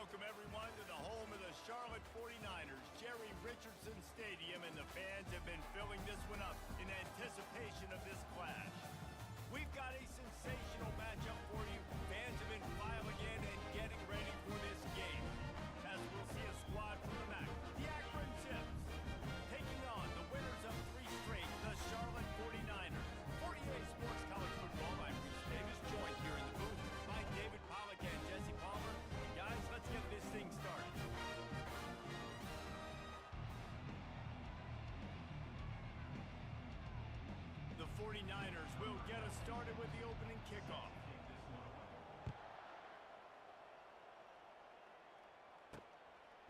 welcome everyone to the home of the Charlotte 49ers, Jerry Richardson Stadium, and the fans have been filling this one up in anticipation of this clash. We've got a sensational matchup for you. Fans have been filing in and getting ready for this game. As we'll see a squad from the MAC, the Akron Zips, taking on the winners of 3 straight, the Charlotte 49ers. 48 Sports College Football, I'm Bruce Davis, joined here in the booth by David Pollack and Jesse Palmer. And guys, let's get this thing started. The 49ers will get us started with the opening kickoff.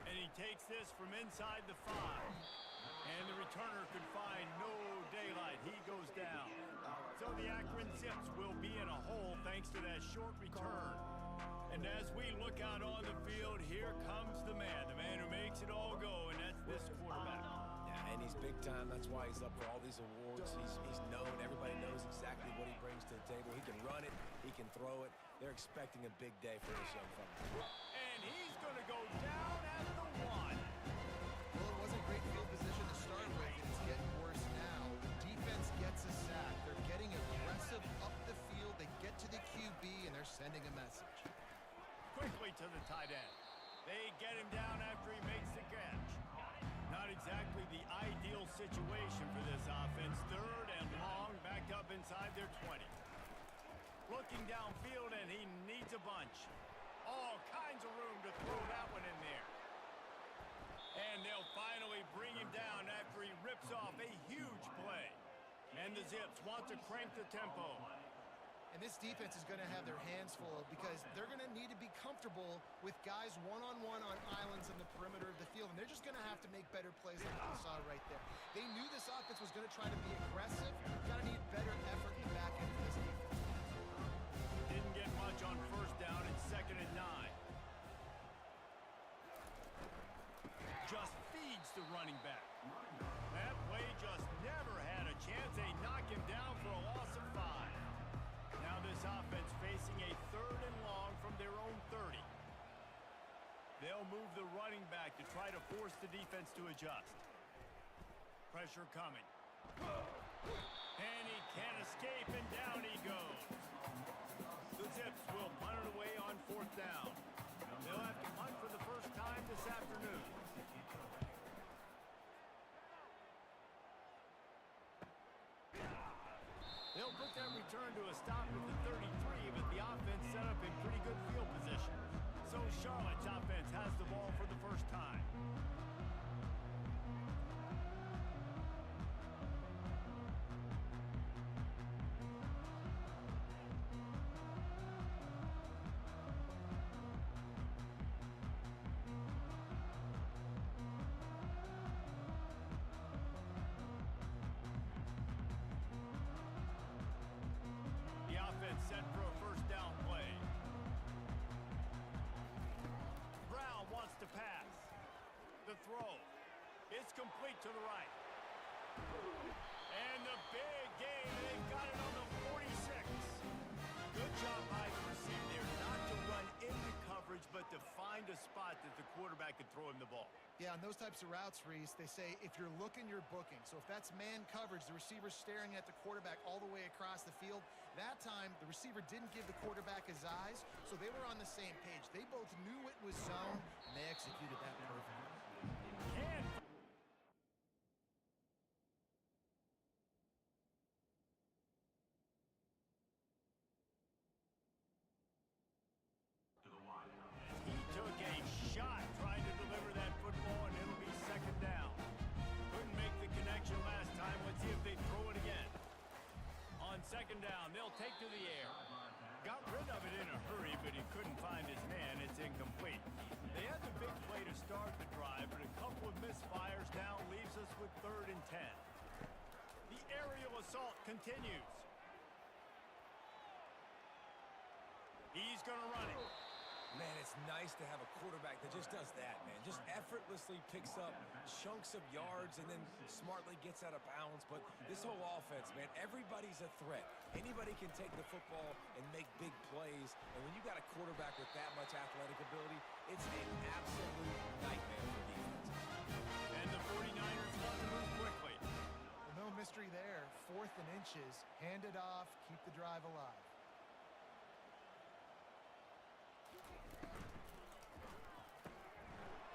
And he takes this from inside the 5. And the returner could find no daylight. He goes down. So the Akron Zips will be in a hole thanks to that short return. And as we look out on the field, here comes the man who makes it all go, and that's this quarterback. Yeah, and he's big time. That's why he's up for all these awards. He's known. Everybody knows exactly what he brings to the table. He can run it. He can throw it. They're expecting a big day for this young fella. And he's going to go down at the 1. Well, it wasn't great field position to start with, and it's getting worse now. Defense gets a sack. They're getting aggressive up the field. They get to the QB, and they're sending a message. Quickly to the tight end. They get him down after he makes the catch. Not exactly the ideal situation for this offense. 3rd and long, backed up inside their 20. Looking downfield, and he needs a bunch. All kinds of room to throw that one in there. And they'll finally bring him down after he rips off a huge play. And the Zips want to crank the tempo. And this defense is going to have their hands full because they're going to need to be comfortable with guys one-on-one on islands in the perimeter of the field. And they're just going to have to make better plays like we saw right there. They knew this offense was going to try to be aggressive. Got to need better effort in the back end of this defense. Didn't get much on 1st down and 2nd and 9. Just feeds the running back. That play just never had a chance. They knock him down for a loss of 5. Now this offense facing a 3rd and long from their own 30. They'll move the running back to try to force the defense to adjust. Pressure coming. And he can't escape, and down he goes. The Zips will punt it away on 4th down. They'll have to punt for the first time this afternoon. They'll put that return to a stop at the 33, but the offense set up in pretty good field position. So Charlotte's offense has the ball for the first time. Set for a 1st down play. Brown wants to pass. The throw. It's complete to the right. And the big gain. They've got it on the 46. Good job by the receiver there. Not to run into coverage, but to find a spot that the quarterback could throw him the ball. Yeah, on those types of routes, Reese, they say if you're looking, you're booking. So if that's man coverage, the receiver's staring at the quarterback all the way across the field. That time, the receiver didn't give the quarterback his eyes, so they were on the same page. They both knew it was zone, and they executed that perfectly. He took a shot trying to deliver that football, and it'll be 2nd down. Couldn't make the connection last time. Let's see if they throw it again. On 2nd down, they'll take to the air. Got rid of it in a hurry, but he couldn't find his man. It's incomplete. They had the big play to start the drive, but a couple of misfires now leaves us with 3rd and 10. The aerial assault continues. He's going to run it. Man, it's nice to have a quarterback that just does that, man. Just effortlessly picks up chunks of yards and then smartly gets out of bounds. But this whole offense, man, everybody's a threat. Anybody can take the football and make big plays. And when you got a quarterback with that much athletic ability, it's an absolute nightmare for defense. And the 49ers want to move quickly. Well, no mystery there. 4th and inches. Hand it off. Keep the drive alive.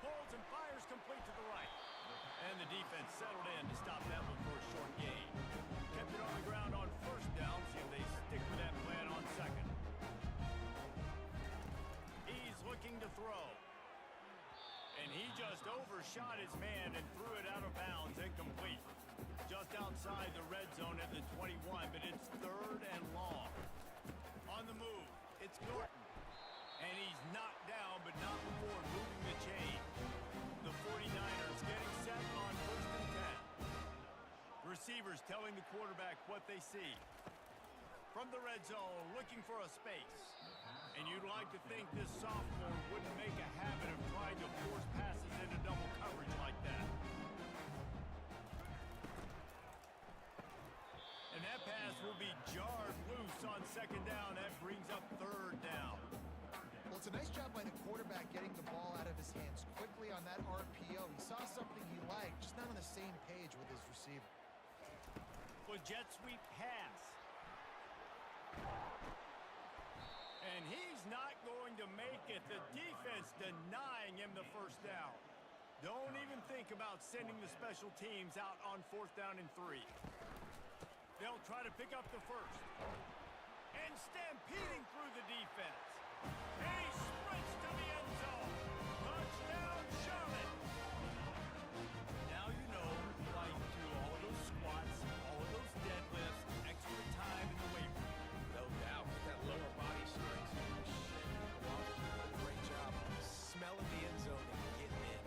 Pulls and fires complete to the right. And the defense settled in to stop that one for a short gain. Kept it on the ground on 1st down. See if they stick with that plan on 2nd. He's looking to throw. And he just overshot his man and threw it out of bounds, incomplete. Just outside the red zone at the 21, but it's 3rd and long. On the move, it's Norton. And he's knocked down, but not before moving the chain. The 49ers getting set on 1st and 10. Receivers telling the quarterback what they see. From the red zone, looking for a space. And you'd like to think this sophomore wouldn't make a habit of trying to force passes into double coverage like that. And that pass will be jarred loose on 2nd down. That brings up 3rd down. Well, it's a nice job by the quarterback getting the ball out of his hands quickly on that RPO. He saw something he liked, just not on the same page with his receiver. Well, jet sweep pass. And he's not going to make it. The defense denying him the 1st down. Don't even think about sending the special teams out on 4th down and 3. They'll try to pick up the 1st. And stampeding through the defense. And he sprints to the end zone. Touchdown, Charlotte. Now you know why you do all of those squats, all of those deadlifts, extra time in the weight room. No doubt. That lower body strength. Great job smelling the end zone and getting in.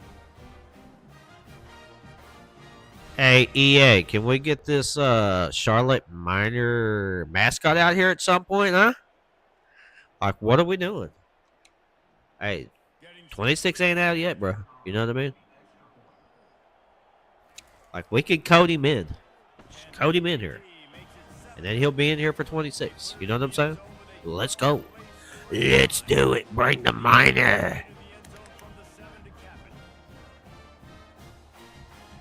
Hey, EA, can we get this Charlotte Minor mascot out here at some point, huh? Like, what are we doing? Hey, 26 ain't out yet, bro. You know what I mean? Like, we could code him in. Just code him in here. And then he'll be in here for 26. You know what I'm saying? Let's go. Let's do it. Bring the Minor.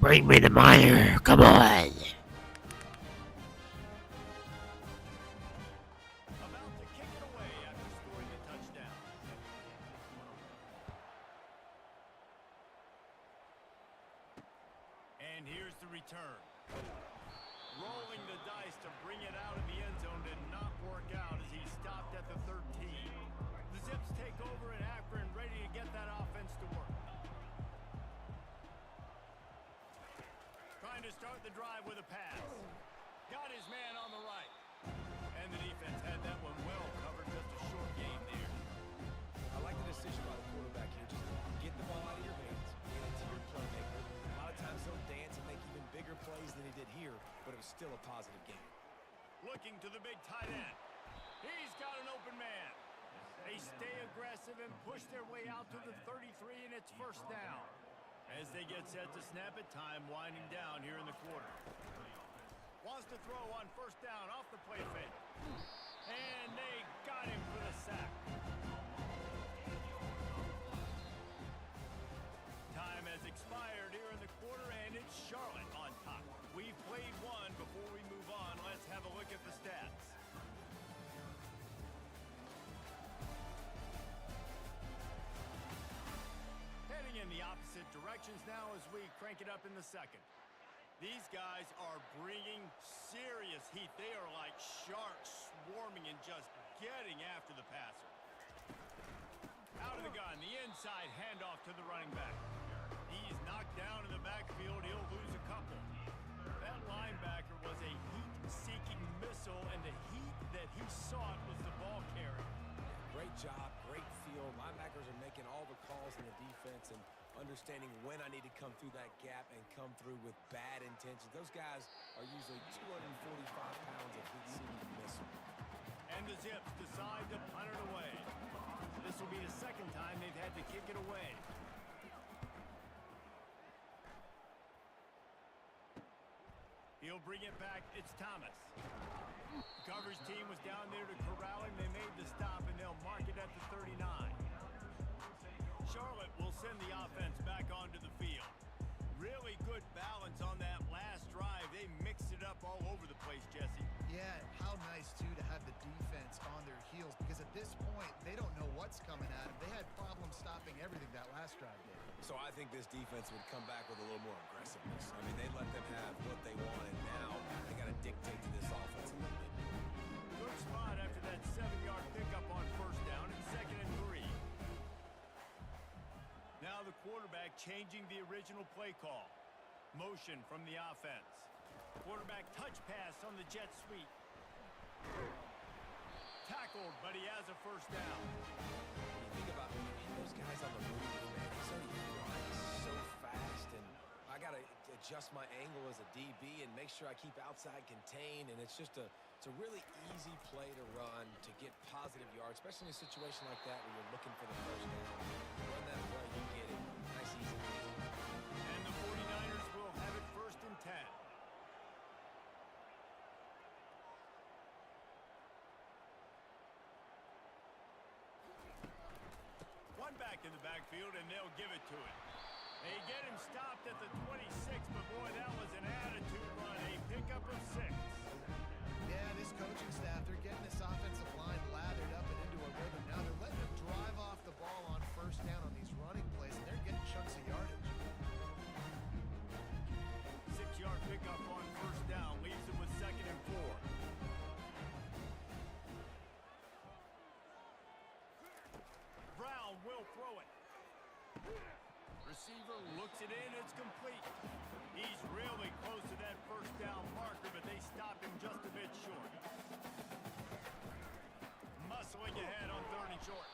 Bring me the Minor. Come on. And here's the return. Rolling the dice to bring it out of the end zone did not work out as he stopped at the 13. The Zips take over at Akron, ready to get that offense to work. Trying to start the drive with a pass. Got his man on the right. And the defense had that one well covered. Just a short game there. I like the decision by the quarterback here. Just get the ball out of your hands. Get it to your playmaker. A lot of times they'll dance and make even bigger plays than he did here, but it was still a positive game. Looking to the big tight end. He's got an open man. They stay aggressive and push their way out to the 33, and it's 1st down. As they get set to snap it, time winding down here in the quarter. Wants to throw on 1st down off the play fake. And they got him for the sack. Time has expired here in the quarter, and it's Charlotte on top. We've played one. Before we move on, let's have a look at the stats. Heading in the opposite directions now as we crank it up in the 2nd. These guys are bringing serious heat. They are like sharks swarming and just getting after the passer. Out of the gun, the inside handoff to the running back. He's knocked down in the backfield. He'll lose a couple. That linebacker was a heat-seeking missile, and the heat that he sought was the ball carrier. Great job, great feel. Linebackers are making all the calls in the defense and understanding when I need to come through that gap and come through with bad intentions. Those guys are usually 245 pounds of heat-seeking missile. And the Zips decide to punt it away. This will be the second time they've had to kick it away. He'll bring it back. It's Thomas. The coverage team was down there to corral him. They made the stop, and they'll mark it at the 39. Charlotte will send the offense back onto the field. Really good balance on that last drive. They mixed it up all over the place, Jesse. Yeah, how nice, too, to have the defense on their heels, because at this point, they don't know what's coming at them. They had problems stopping everything that last drive did. So I think this defense would come back with a little more aggressiveness. I mean, they let them have what they wanted. Now they got to dictate to this offense a little bit. Good spot after that 7-yard pickup on first down and 2nd and 3. Now the quarterback changing the original play call. Motion from the offense. Quarterback touch pass on the jet sweep. Tackled, but he has a first down. When you think about those guys on the move, man, he's already running so fast, and I got to adjust my angle as a DB and make sure I keep outside contained, and it's a really easy play to run to get positive yards, especially in a situation like that where you're looking for the first down. Run that play, you get it. Nice, easy. And the 49ers will have it 1st and 10. One back in the backfield, and they'll give it to him. They get him stopped at the 26, but boy, that was an attitude run. A pickup of 6. Yeah, this coaching staff, they're getting this offensive line lathered up and into a rhythm. Now they're letting them drive off the ball on first down on these running plays, and they're getting chunks of yardage. 6-yard pickup on first down leaves them with 2nd and 4. Brown will throw it. Receiver looks it in. It's complete. He's really close to that first down marker, but they stop him just a bit short. Muscling ahead on 3rd and short.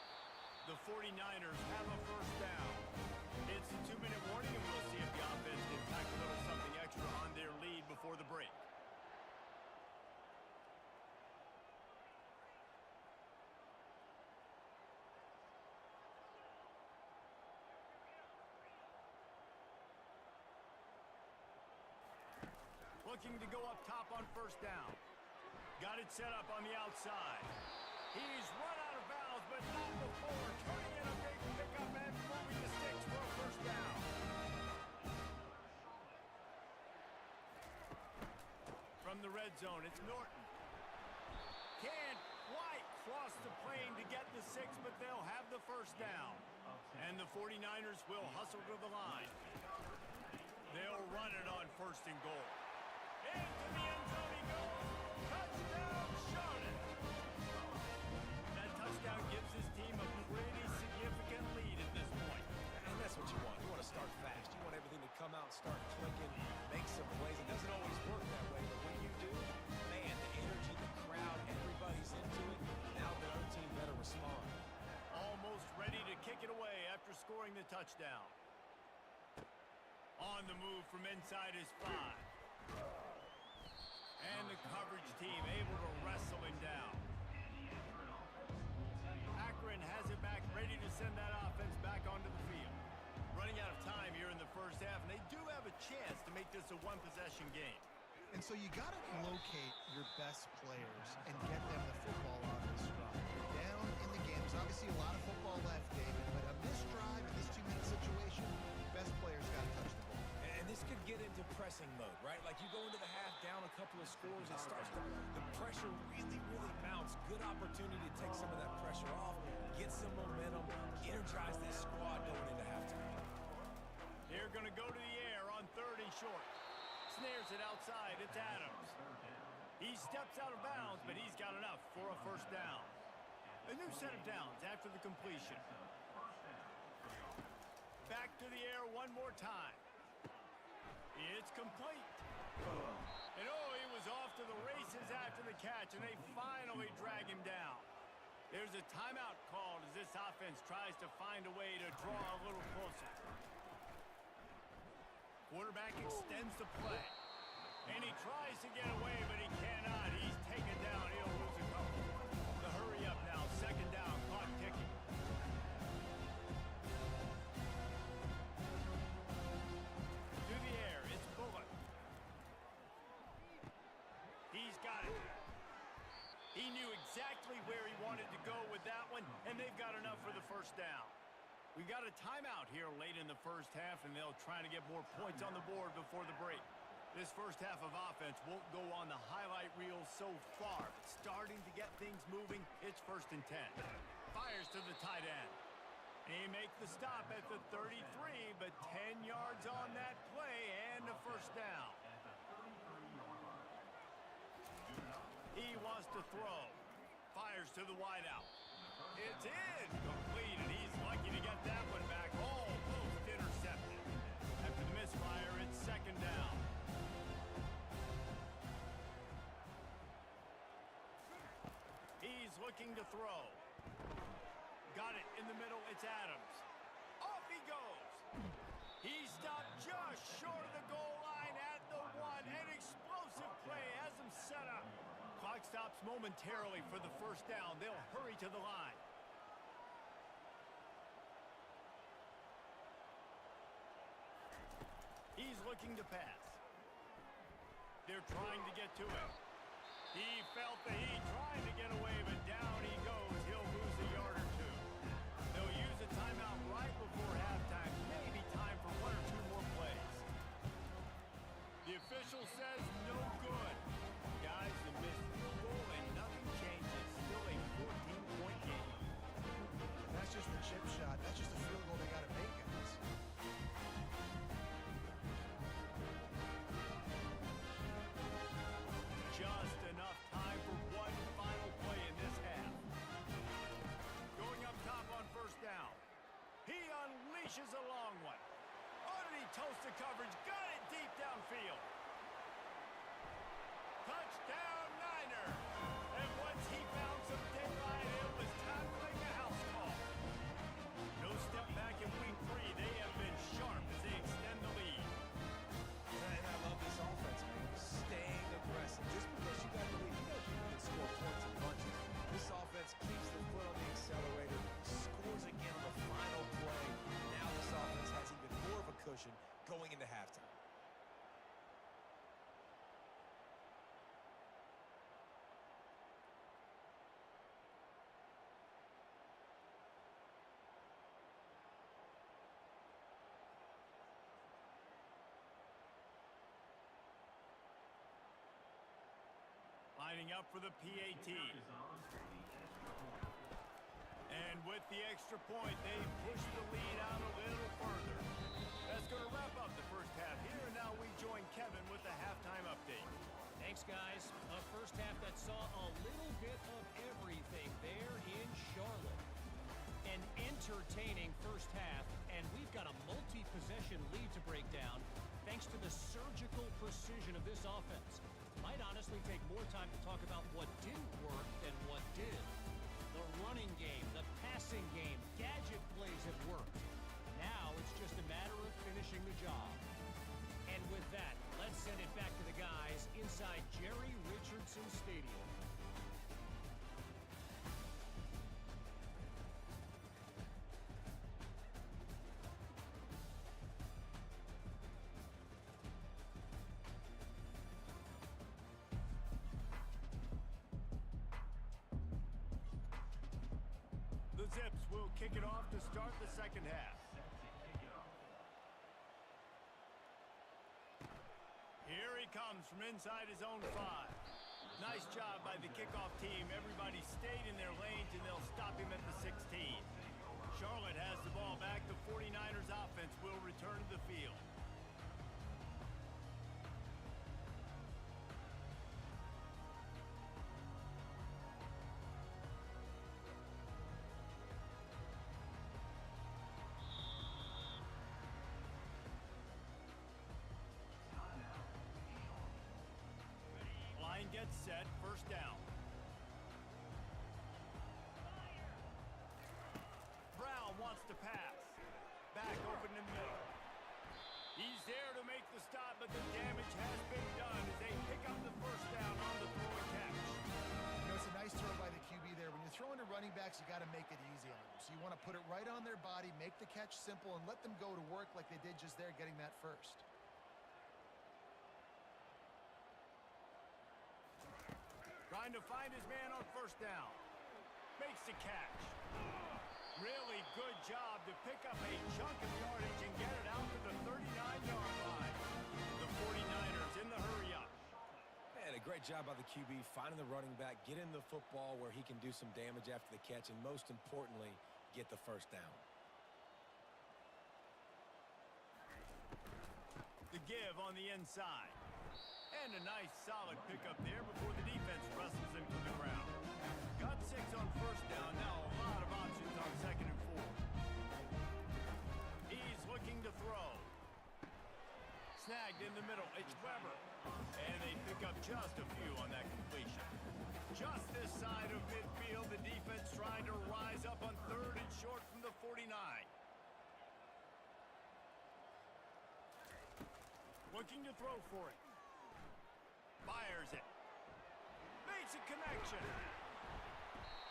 The 49ers have a first down. It's a 2-minute warning, and we'll see if the offense can tack a little something extra on their lead before the break. Looking to go up top on first down. Got it set up on the outside. He's run out of bounds, but not before turning in a big pickup and moving the sticks for a first down. From the red zone, it's Norton. Can't quite cross the plane to get the 6, but they'll have the first down. And the 49ers will hustle to the line. They'll run it on 1st and goal. Into the end zone he goes. Touchdown, Charlotte. That touchdown gives his team a pretty significant lead at this point. And that's what you want. You want to start fast. You want everything to come out, start clicking, make some plays. It doesn't always work that way, but when you do, man, the energy, the crowd, everybody's into it. Now the other team better respond. Almost ready to kick it away after scoring the touchdown. On the move from inside his 5. And the coverage team able to wrestle him down. Akron has it back, ready to send that offense back onto the field. Running out of time here in the first half, and they do have a chance to make this a one-possession game. And so you got to locate your best players and get them the football on this drive. They're down in the game. There's obviously a lot of football left, David, but on this drive, in this 2-minute situation, best players got to touch the ball. And this could get into pressing mode, right? Like you go into the half down a couple of scores, it starts to, the pressure really, really mounts. Good opportunity to take some of that pressure off, get some momentum, energize this squad going into halftime. They're going to go to the air on 3rd and short. Snares it outside. It's Adams. He steps out of bounds, but he's got enough for a first down. A new set of downs after the completion. Back to the air one more time. It's complete. And oh, he was off to the races after the catch, and they finally drag him down. There's a timeout called as this offense tries to find a way to draw a little closer. Quarterback extends the play. And he tries to get away, but he cannot. He's taken down. He'll lose a couple. The hurry up now. 2nd down. Clock ticking. exactly where he wanted to go with that one, and they've got enough for the first down. We got a timeout here late in the first half, and they'll try to get more points on the board before the break. This first half of offense won't go on the highlight reel so far, but starting to get things moving, it's 1st and 10. Fires to the tight end. He makes the stop at the 33, but 10 yards on that play and a first down. He wants to throw. Fires to the wideout. It's in. Complete, and he's lucky to get that one back. Almost intercepted. After the misfire, it's 2nd down. He's looking to throw. Got it in the middle. It's Adams. Off he goes. He stopped just short of the goal line at the 1. An explosive play has him set up. Clock stops momentarily for the first down. They'll hurry to the line. He's looking to pass. They're trying to get to him. He felt the heat, trying to get away, but down he goes. He'll lose a yard or two. They'll use a timeout right before halftime. Maybe time for 1 or 2 more plays. The official says no good. Guys, the missed field goal and nothing changes. Still a 14-point game. That's just the chip shot. That's just a field goal they got to make, guys. Just enough time for one final play in this half. Going up top on first down. He unleashes a long one. Underneath toasted coverage. Got it deep downfield. Touchdown, Niner. And once he found some daylight, it was tackling a house call. No step back in week 3. They have been sharp as they extend the lead. And I love this offense, man. Staying aggressive. Just because you got the lead, you know you can score points in bunches. This offense keeps their foot on the accelerator, scores again on the final play. Now this offense has even more of a cushion going into halftime. Lining up for the PAT. And with the extra point, they push the lead out a little further. That's going to wrap up the first half here, and now we join Kevin with the halftime update. Thanks, guys. A first half that saw a little bit of everything there in Charlotte. An entertaining first half, and we've got a multi-possession lead to break down thanks to the surgical precision of this offense. Might honestly take more time to talk about what didn't work than what did. The running game, the passing game, gadget plays have worked. Now it's just a matter of finishing the job. And with that, let's send it back to the guys inside Jerry Richardson Stadium. The Zips will kick it off to start the second half. Here he comes from inside his own 5. Nice job by the kickoff team. Everybody stayed in their lanes, and they'll stop him at the 16. Charlotte has the ball back. The 49ers offense will return to the field. Gets set, first down. Brown wants to pass. Back open in the middle. He's there to make the stop, but the damage has been done as they pick up the first down on the throw and catch. You know, it's a nice throw by the QB there. When you're throwing to running backs, you got to make it easy on them. So you want to put it right on their body, make the catch simple, and let them go to work like they did just there, getting that first. Trying to find his man on first down. Makes the catch. Really good job to pick up a chunk of yardage and get it out to the 39-yard line. The 49ers in the hurry up. Man, a great job by the QB finding the running back, getting the football where he can do some damage after the catch, and most importantly, get the first down. The give on the inside. And a nice solid pickup there before the defense wrestles him to the ground. Got 6 on first down. Now a lot of options on 2nd and 4. He's looking to throw. Snagged in the middle. It's Weber. And they pick up just a few on that completion. Just this side of midfield, the defense trying to rise up on 3rd and short from the 49. Looking to throw for it. Fires it. Makes a connection.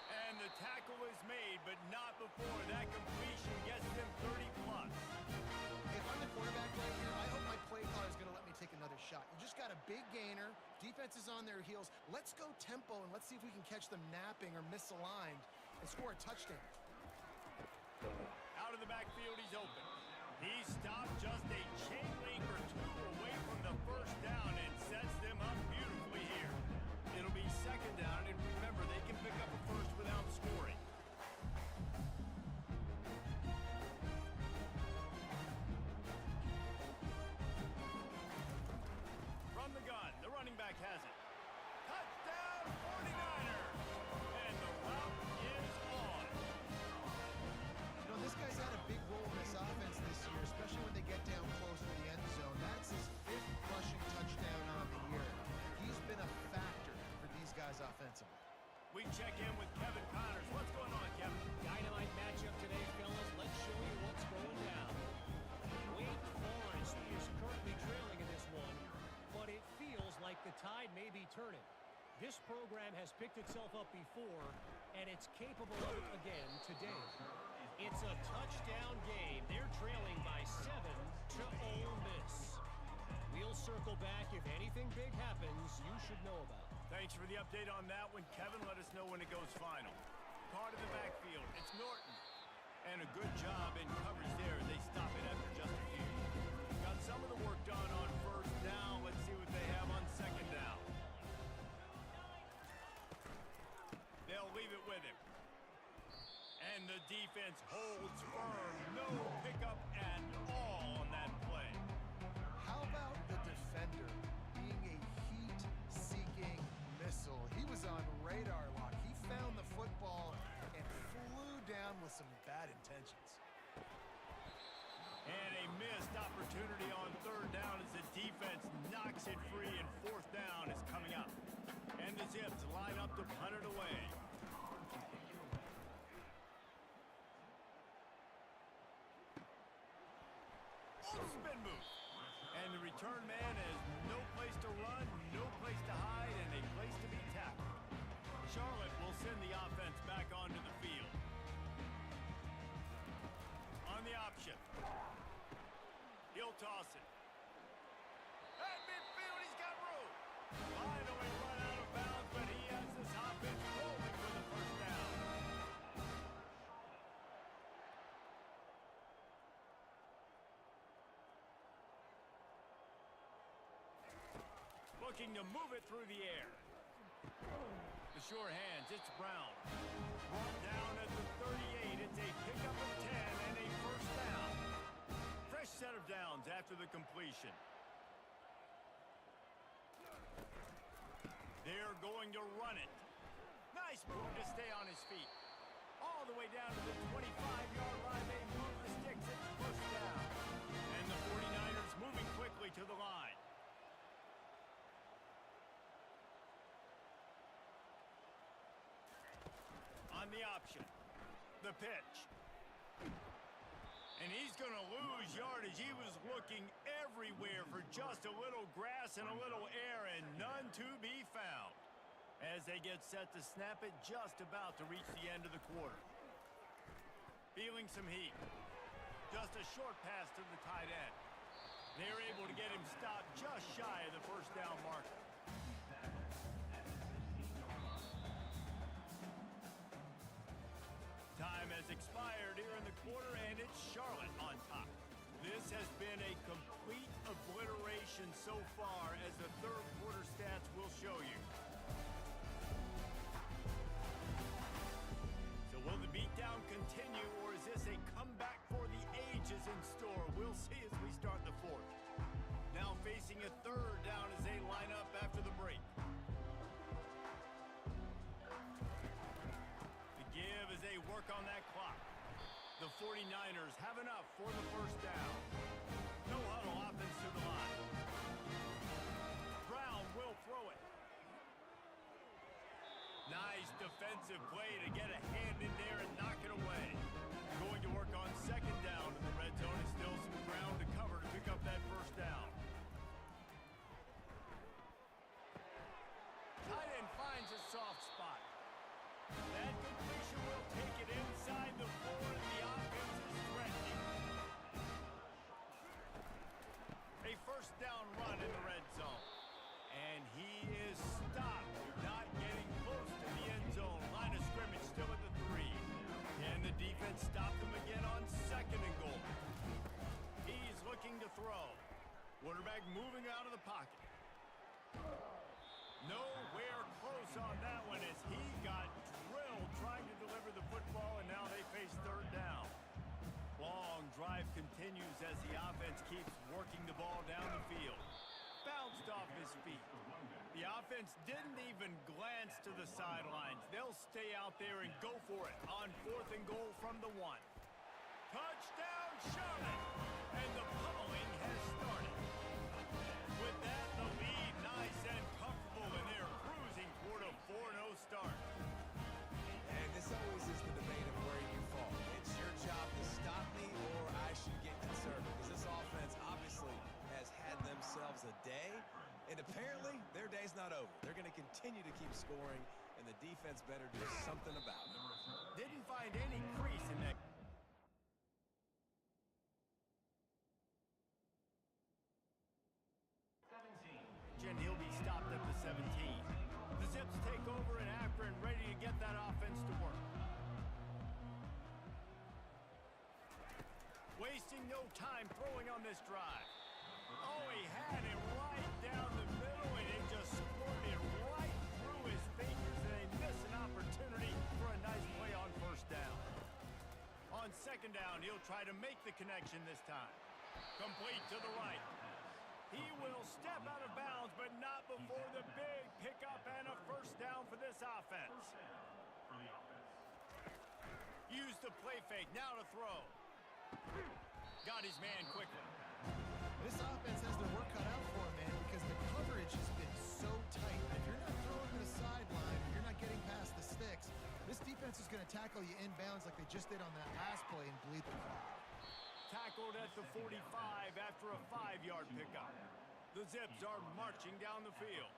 And the tackle is made, but not before that completion gets them 30+. If I'm the quarterback right here, I hope my play caller is going to let me take another shot. You just got a big gainer. Defense is on their heels. Let's go tempo, and let's see if we can catch them napping or misaligned and score a touchdown. Out of the backfield, he's open. He stopped just a chain link or 2 away from the first down and sets them up beautifully here. It'll be 2nd down, and remember, they can pick up a first without scoring. From the gun, the running back has it. Touchdown, 49ers! And the route is on. You know, this guy's had a big role in this offense this year, especially when they get down close to the end zone. That's his 5th rushing touchdown on the year. He's been a factor for these guys offensively. We check in with Kevin Connors. What's going on, Kevin? Dynamite matchup today, fellas. Let's show you what's going down. Wake Forest is currently trailing in this one, but it feels like the tide may be turning. This program has picked itself up before, and it's capable of it again today. It's a touchdown game. They're trailing by 7 to Ole Miss. We'll circle back. If anything big happens, you should know about it. Thanks for the update on that one, Kevin. Let us know when it goes final. Card in the backfield. It's Norton. And a good job in coverage there. They stop it after just a few. Got some of the work done on first down. Let's see what they have on 2nd down. They'll leave it with him. And the defense holds firm. No pickup at all on that play. How about the defender being a heat-seeking missile? He was on radar lock. He found the football and flew down with some bad intentions. And a missed opportunity on 3rd down as the defense knocks it free, and 4th down is coming up. And the Zips line up to punt it away. Spin move. And the return man has no place to run, no place to hide, and a place to be tackled. Charlotte will send the offense back onto the field. On the option. He'll toss it. At midfield, he's got room. Finally run out of bounds, but he has this offense rolling for the first down. Looking to move it through the air. The sure hands, it's Brown. Brought down at the 38. It's a pickup of 10 and a first down. Fresh set of downs after the completion. They're going to run it. Nice move to stay on his feet. All the way down to the 25-yard line. They move the sticks. It's first down. And the 49ers moving quickly to the line. On the option. The pitch. And he's going to lose yardage. He was looking everywhere for just a little grass and a little air, and none to be found. As they get set to snap it, just about to reach the end of the quarter. Feeling some heat. Just a short pass to the tight end. They're able to get him stopped just shy of the first down marker. Time has expired here in the quarter, and it's Charlotte on top. This has been a complete obliteration so far, as the third quarter stats will show you. So will the beatdown continue, or is this a comeback for the ages in store? We'll see as we start the fourth. Now facing a third down as they line up after the break. The give as they work on that clock. The 49ers have enough for the first down. No huddle offense to the line. Brown will throw it. Nice defensive play to get a hand in there and knock it away. Going to work on second down in the red zone, and still some ground to cover to pick up that first down. Tight end finds a soft spot. That completion will take it inside the 4, and the offense is threatening. A first down run in the red zone. And he is stopped, not getting close to the end zone. Line of scrimmage still at the 3. And the defense stopped him again on second and goal. He's looking to throw. Quarterback moving out of the pocket. Nowhere close on that one as he got drilled trying to deliver the football, and now they face third down. Long drive continues as the offense keeps working the ball down the field. Bounced off his feet. The offense didn't even glance to the sidelines. They'll stay out there and go for it on fourth and goal from the 1. Touchdown, Charlotte! And the pummeling has started. With that, the lead nice and comfortable, and they're cruising toward a 4-0 start. And this always is the debate of where you fall. It's your job to stop me, or I should get conservative. Because this offense obviously has had themselves a day, and apparently their day's not over. They're going to continue to keep scoring, and the defense better do something about it. Didn't find any crease in that. He'll be stopped at the 17. The Zips take over in Akron, ready to get that offense to work. Wasting no time throwing on this drive. Oh, he had it right down the middle, and it just squirted right through his fingers, and they miss an opportunity for a nice play on first down. On second down, he'll try to make the connection this time. Complete to the right. He will step out of bounds, but not before the big pickup and a first down for this offense. Use the play fake, now to throw. Got his man quickly. This offense has their work cut out for them, man, because the coverage has been so tight. If you're not throwing to the sideline, or you're not getting past the sticks, this defense is going to tackle you inbounds like they just did on that last play and bleed the clock. Tackled at the 45 after a 5-yard pickup. The Zips are marching down the field.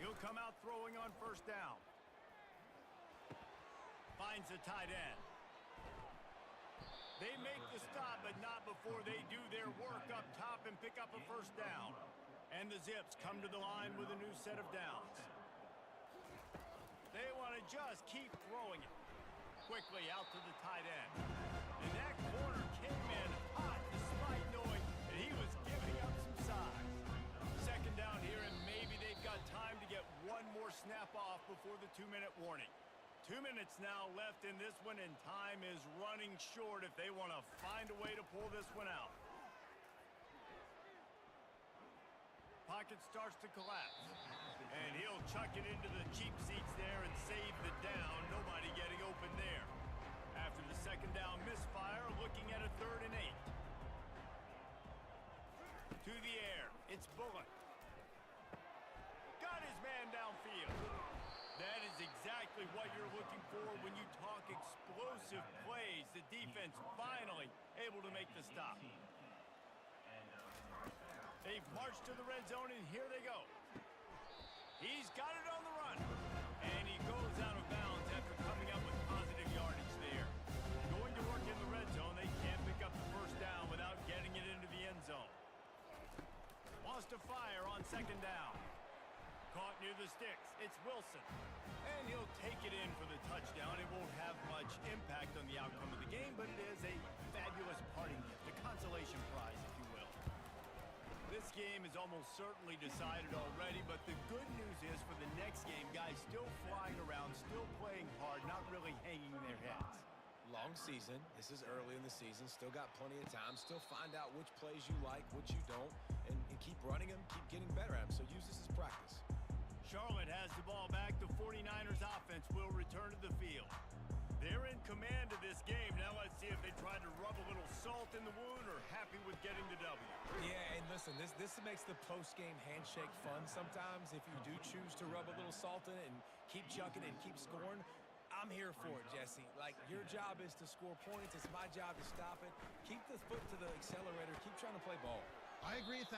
He'll come out throwing on first down. Finds the tight end. They make the stop, but not before they do their work up top and pick up a first down. And the Zips come to the line with a new set of downs. They want to just keep throwing it. Quickly out to the tight end. And that corner came in hot despite knowing that he was giving up some size. Second down here, and maybe they've got time to get one more snap off before the 2-minute warning. 2 minutes now left in this one, and time is running short if they want to find a way to pull this one out. Pocket starts to collapse. And he'll chuck it into the cheap seats there and save the down. Nobody getting open there. After the second down misfire, looking at a 3rd and 8. To the air, it's Bullock. Got his man downfield. That is exactly what you're looking for when you talk explosive plays. The defense finally able to make the stop. They've marched to the red zone, and here they go. He's got it on the run. And he goes out of bounds after coming up with positive yardage there. Going to work in the red zone. They can't pick up the first down without getting it into the end zone. Wants to fire on second down. Caught near near the sticks. It's Wilson. And he'll take it in for the touchdown. It won't have much impact on the outcome of the game, but it is a fabulous parting gift, a consolation prize, if you will. This game is almost certainly decided already, but the good news is for the next game, guys still flying around, still playing hard, not really hanging their heads. Long season. This is early in the season. Still got plenty of time. Still find out which plays you like, which you don't, and keep running them, keep getting better at them. So use this as practice. Charlotte has the ball back. The 49ers offense will return to the field. They're in command of this game. Now let's see if they try to rub a little salt in the wound or happy with getting the W. Yeah, and listen, this makes the post-game handshake fun sometimes if you do choose to rub a little salt in it and keep chucking and keep scoring. I'm here for it, Jesse. Like, your job is to score points. It's my job to stop it. Keep the foot to the accelerator. Keep trying to play ball. I agree 1,000%.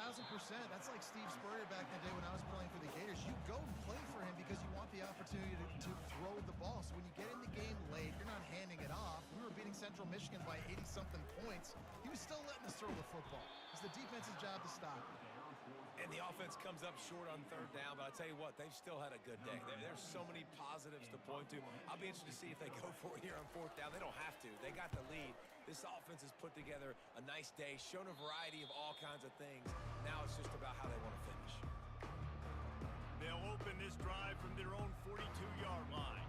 That's like Steve Spurrier back in the day when I was playing for the Gators. You go and play for him because you want the opportunity to throw the ball. So when you get in the game late, you're not handing it off. We were beating Central Michigan by 80-something points. He was still letting us throw the football. It's the defense's job to stop it. And the offense comes up short on third down, but I'll tell you what, they've still had a good day. There's so many positives to point to. I'll be interested to see if they go for it here on fourth down. They don't have to. They got the lead. This offense has put together a nice day, shown a variety of all kinds of things. Now it's just about how they want to finish. They'll open this drive from their own 42-yard line.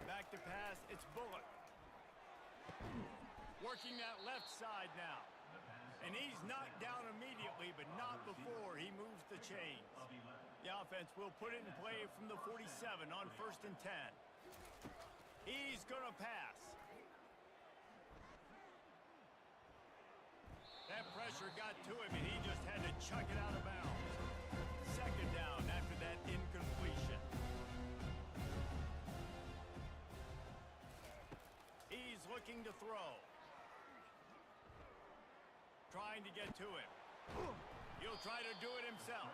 Back to pass, it's Bullock. Working that left side now. And he's knocked down immediately, but not before he moves the chains. The offense will put it in play from the 47 on 1st and 10. He's going to pass. That pressure got to him, and he just had to chuck it out of bounds. Second down after that incompletion. He's looking to throw. Trying to get to him. He'll try to do it himself.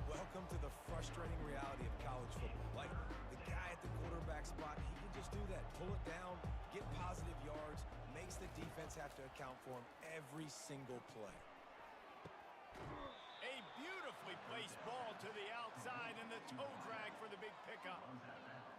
Welcome to the frustrating reality of college football. Like, the guy at the quarterback spot, he can just do that. Pull it down, get positive yards, makes the defense have to account for him every single play. A beautifully placed ball to the outside and the toe drag for the big pickup.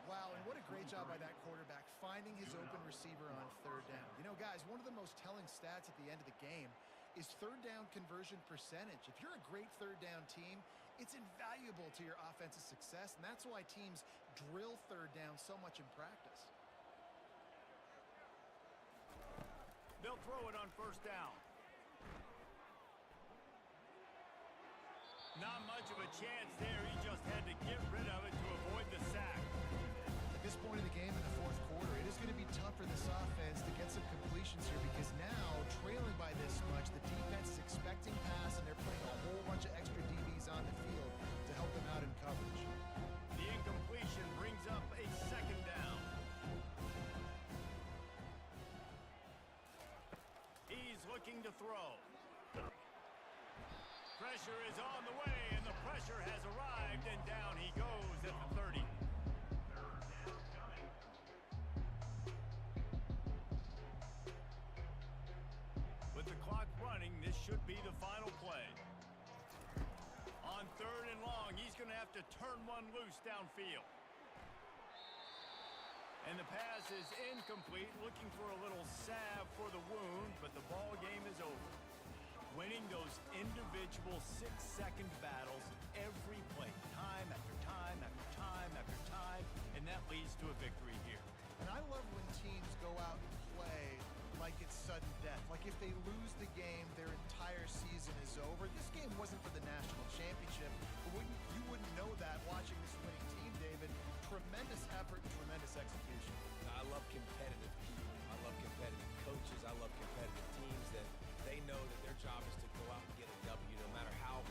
Wow, and what a great job by that quarterback, finding his open receiver on third down. You know, guys, one of the most telling stats at the end of the game is third down conversion percentage. If you're a great third down team, it's invaluable to your offensive success, and that's why teams drill third down so much in practice. They'll throw it on 1st down. Not much of a chance there. He just had to get rid of it to avoid the sack. At this point in the game in the fourth quarter, it is going to be tough for this offense to get some completions here because now, trailing by this much, the defense is expecting pass and they're putting a whole bunch of extra DBs on the field to help them out in coverage. The incompletion brings up a 2nd down. He's looking to throw. Pressure is on the way, and the pressure has arrived, and down he goes at the 30. With the clock running, this should be the final play. On 3rd and long, he's going to have to turn one loose downfield. And the pass is incomplete, looking for a little salve for the wound, but the ball game is over. Winning those individual 6-second battles every play, time after time after time after time, and that leads to a victory here. And I love when teams go out and play like it's sudden death. Like if they lose the game, their entire season is over. This game wasn't for the national championship, but you wouldn't know that watching this winning team, David. Tremendous effort and tremendous execution. I love competitive people. I love competitive coaches. I love competitive teams that they know that their job is to go out and get a W no matter how.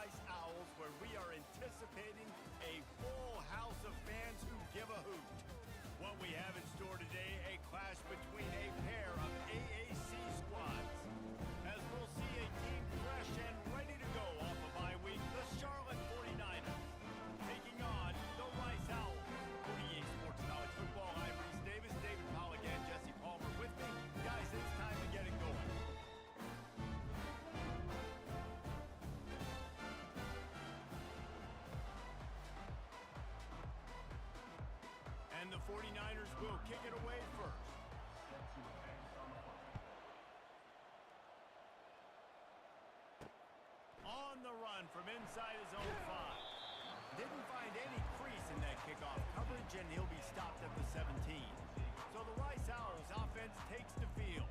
Rice Owls, where we are anticipating a full house of fans who give a hoot. What we have in store today, a clash between a pair of AAC squads. As we'll see a team fresh and ready to go off a bye week, the Charlotte 49ers taking on the Rice Owls. For EA Sports College Football, I'm Reese Davis, David Powell again, Jesse Palmer with me. Guys, it's time to get it going. And the 49ers will kick it away first. On the run from inside his own 5. Didn't find any crease in that kickoff coverage, and he'll be stopped at the 17. So the Rice Owls offense takes the field.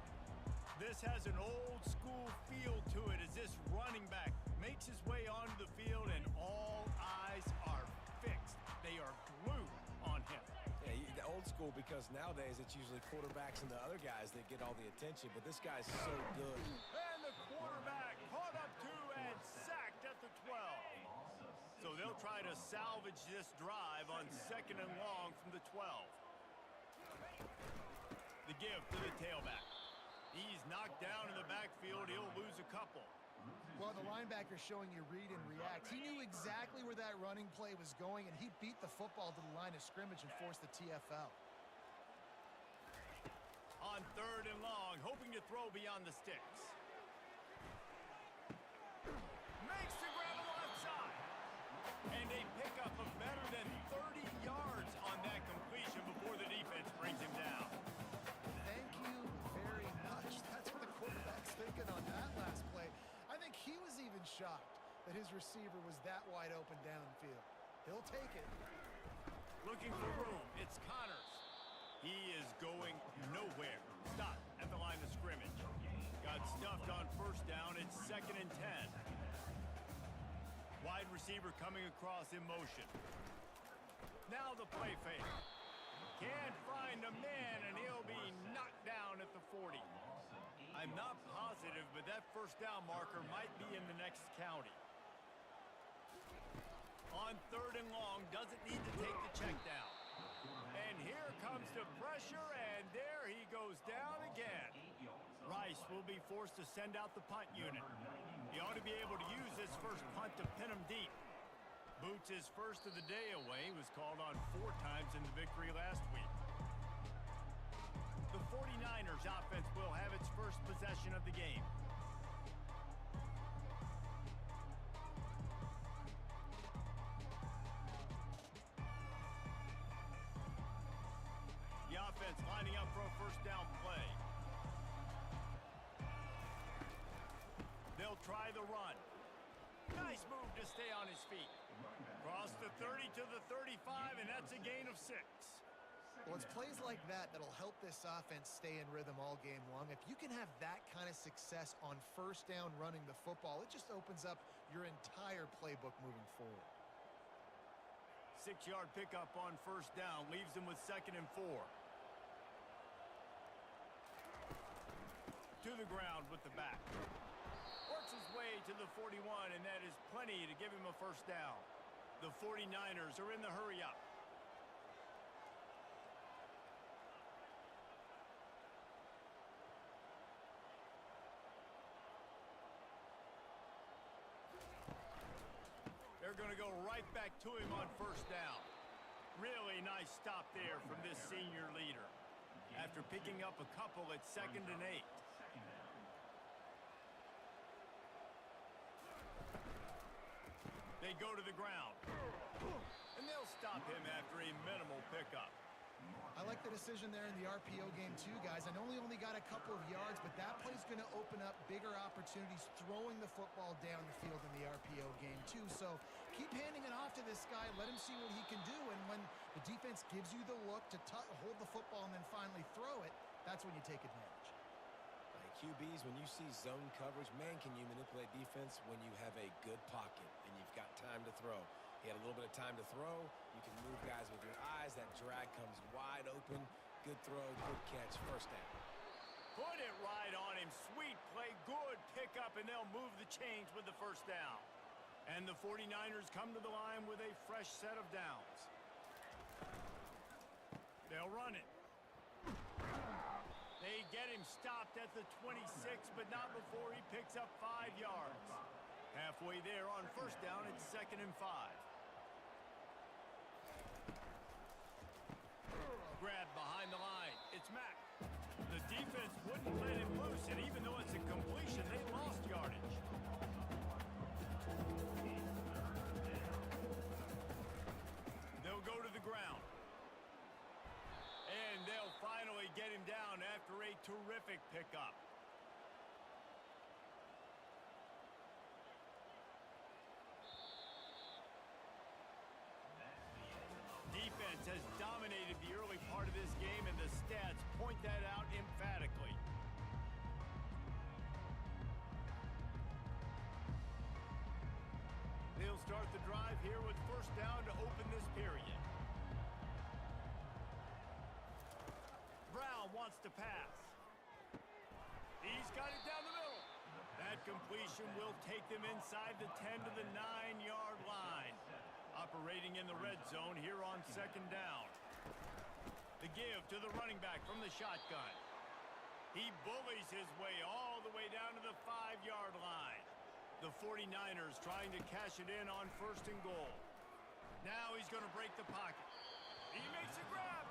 This has an old school feel to it as this running back makes his way onto the field and all eyes are fixed. They are glued on him. Yeah, the old school, because nowadays it's usually quarterbacks and the other guys that get all the attention, but this guy's so good. And the quarterback caught up to and sacked at the 12. So they'll try to salvage this drive on 2nd and long from the 12. The give to the tailback. He's knocked down in the backfield. He'll lose a couple. Well, the linebacker's showing you read and react. He knew exactly where that running play was going, and he beat the football to the line of scrimmage and forced the TFL. On 3rd and long, hoping to throw beyond the sticks. Makes the grab on the left side. And a pickup of better than 30 yards on that completion before the defense brings him down. Thank you very much. That's what the quarterback's thinking on that last play. I think he was even shocked that his receiver was that wide open downfield. He'll take it. Looking for room. It's Connors. He is going nowhere. Stop at the line of scrimmage. Got stuffed on 1st down. It's 2nd and 10. Wide receiver coming across in motion. Now the play fake. Can't find a man, and he'll be knocked down at the 40. I'm not positive, but that 1st down marker might be in the next county. On 3rd and long, doesn't need to take the check down. And here comes the pressure, and there he goes down again. Rice will be forced to send out the punt unit. He ought to be able to use this first punt to pin him deep. Boots his first of the day away. Was called on 4 times in the victory last week. The 49ers offense will have its first possession of the game. The offense lining up for a 1st down play. They'll try the run. Nice move to stay on his feet. Cross the 30 to the 35, and that's a gain of 6. Well, it's plays like that that'll help this offense stay in rhythm all game long. If you can have that kind of success on 1st down running the football, it just opens up your entire playbook moving forward. 6-yard pickup on 1st down leaves them with 2nd and 4. To the ground with the back. Works his way to the 41, and that is plenty to give him a 1st down. The 49ers are in the hurry up. They're going to go right back to him on 1st down. Really nice stop there from this senior leader. After picking up a couple at 2nd and 8. They go to the ground. And they'll stop him after a minimal pickup. I like the decision there in the RPO game too, guys. I know he only got a couple of yards, but that play's going to open up bigger opportunities throwing the football down the field in the RPO game too. So keep handing it off to this guy. Let him see what he can do. And when the defense gives you the look to hold the football and then finally throw it, that's when you take advantage. QBs, when you see zone coverage, man, can you manipulate defense when you have a good pocket and you've got time to throw. He had a little bit of time to throw. You can move guys with your eyes. That drag comes wide open. Good throw, good catch, 1st down. Put it right on him. Sweet play, good pickup, and they'll move the chains with the 1st down. And the 49ers come to the line with a fresh set of downs. They'll run it. They get him stopped at the 26, but not before he picks up 5 yards. Halfway there on first down, it's 2nd and 5. Grab behind the line. It's Mack. The defense wouldn't let him loose, and even though it's a completion, they lost yardage. They'll go to the ground. And they'll finally get him down after a terrific pickup. Defense has dominated the early part of this game, and the stats point that out emphatically. They'll start the drive here with first down to open this period. Brown wants to pass. He's got it down the middle. That completion will take them inside the 10 to the 9-yard line. Operating in the red zone here on 2nd down. The give to the running back from the shotgun. He bullies his way all the way down to the 5-yard line. The 49ers trying to cash it in on 1st and goal. Now he's going to break the pocket. He makes a grab.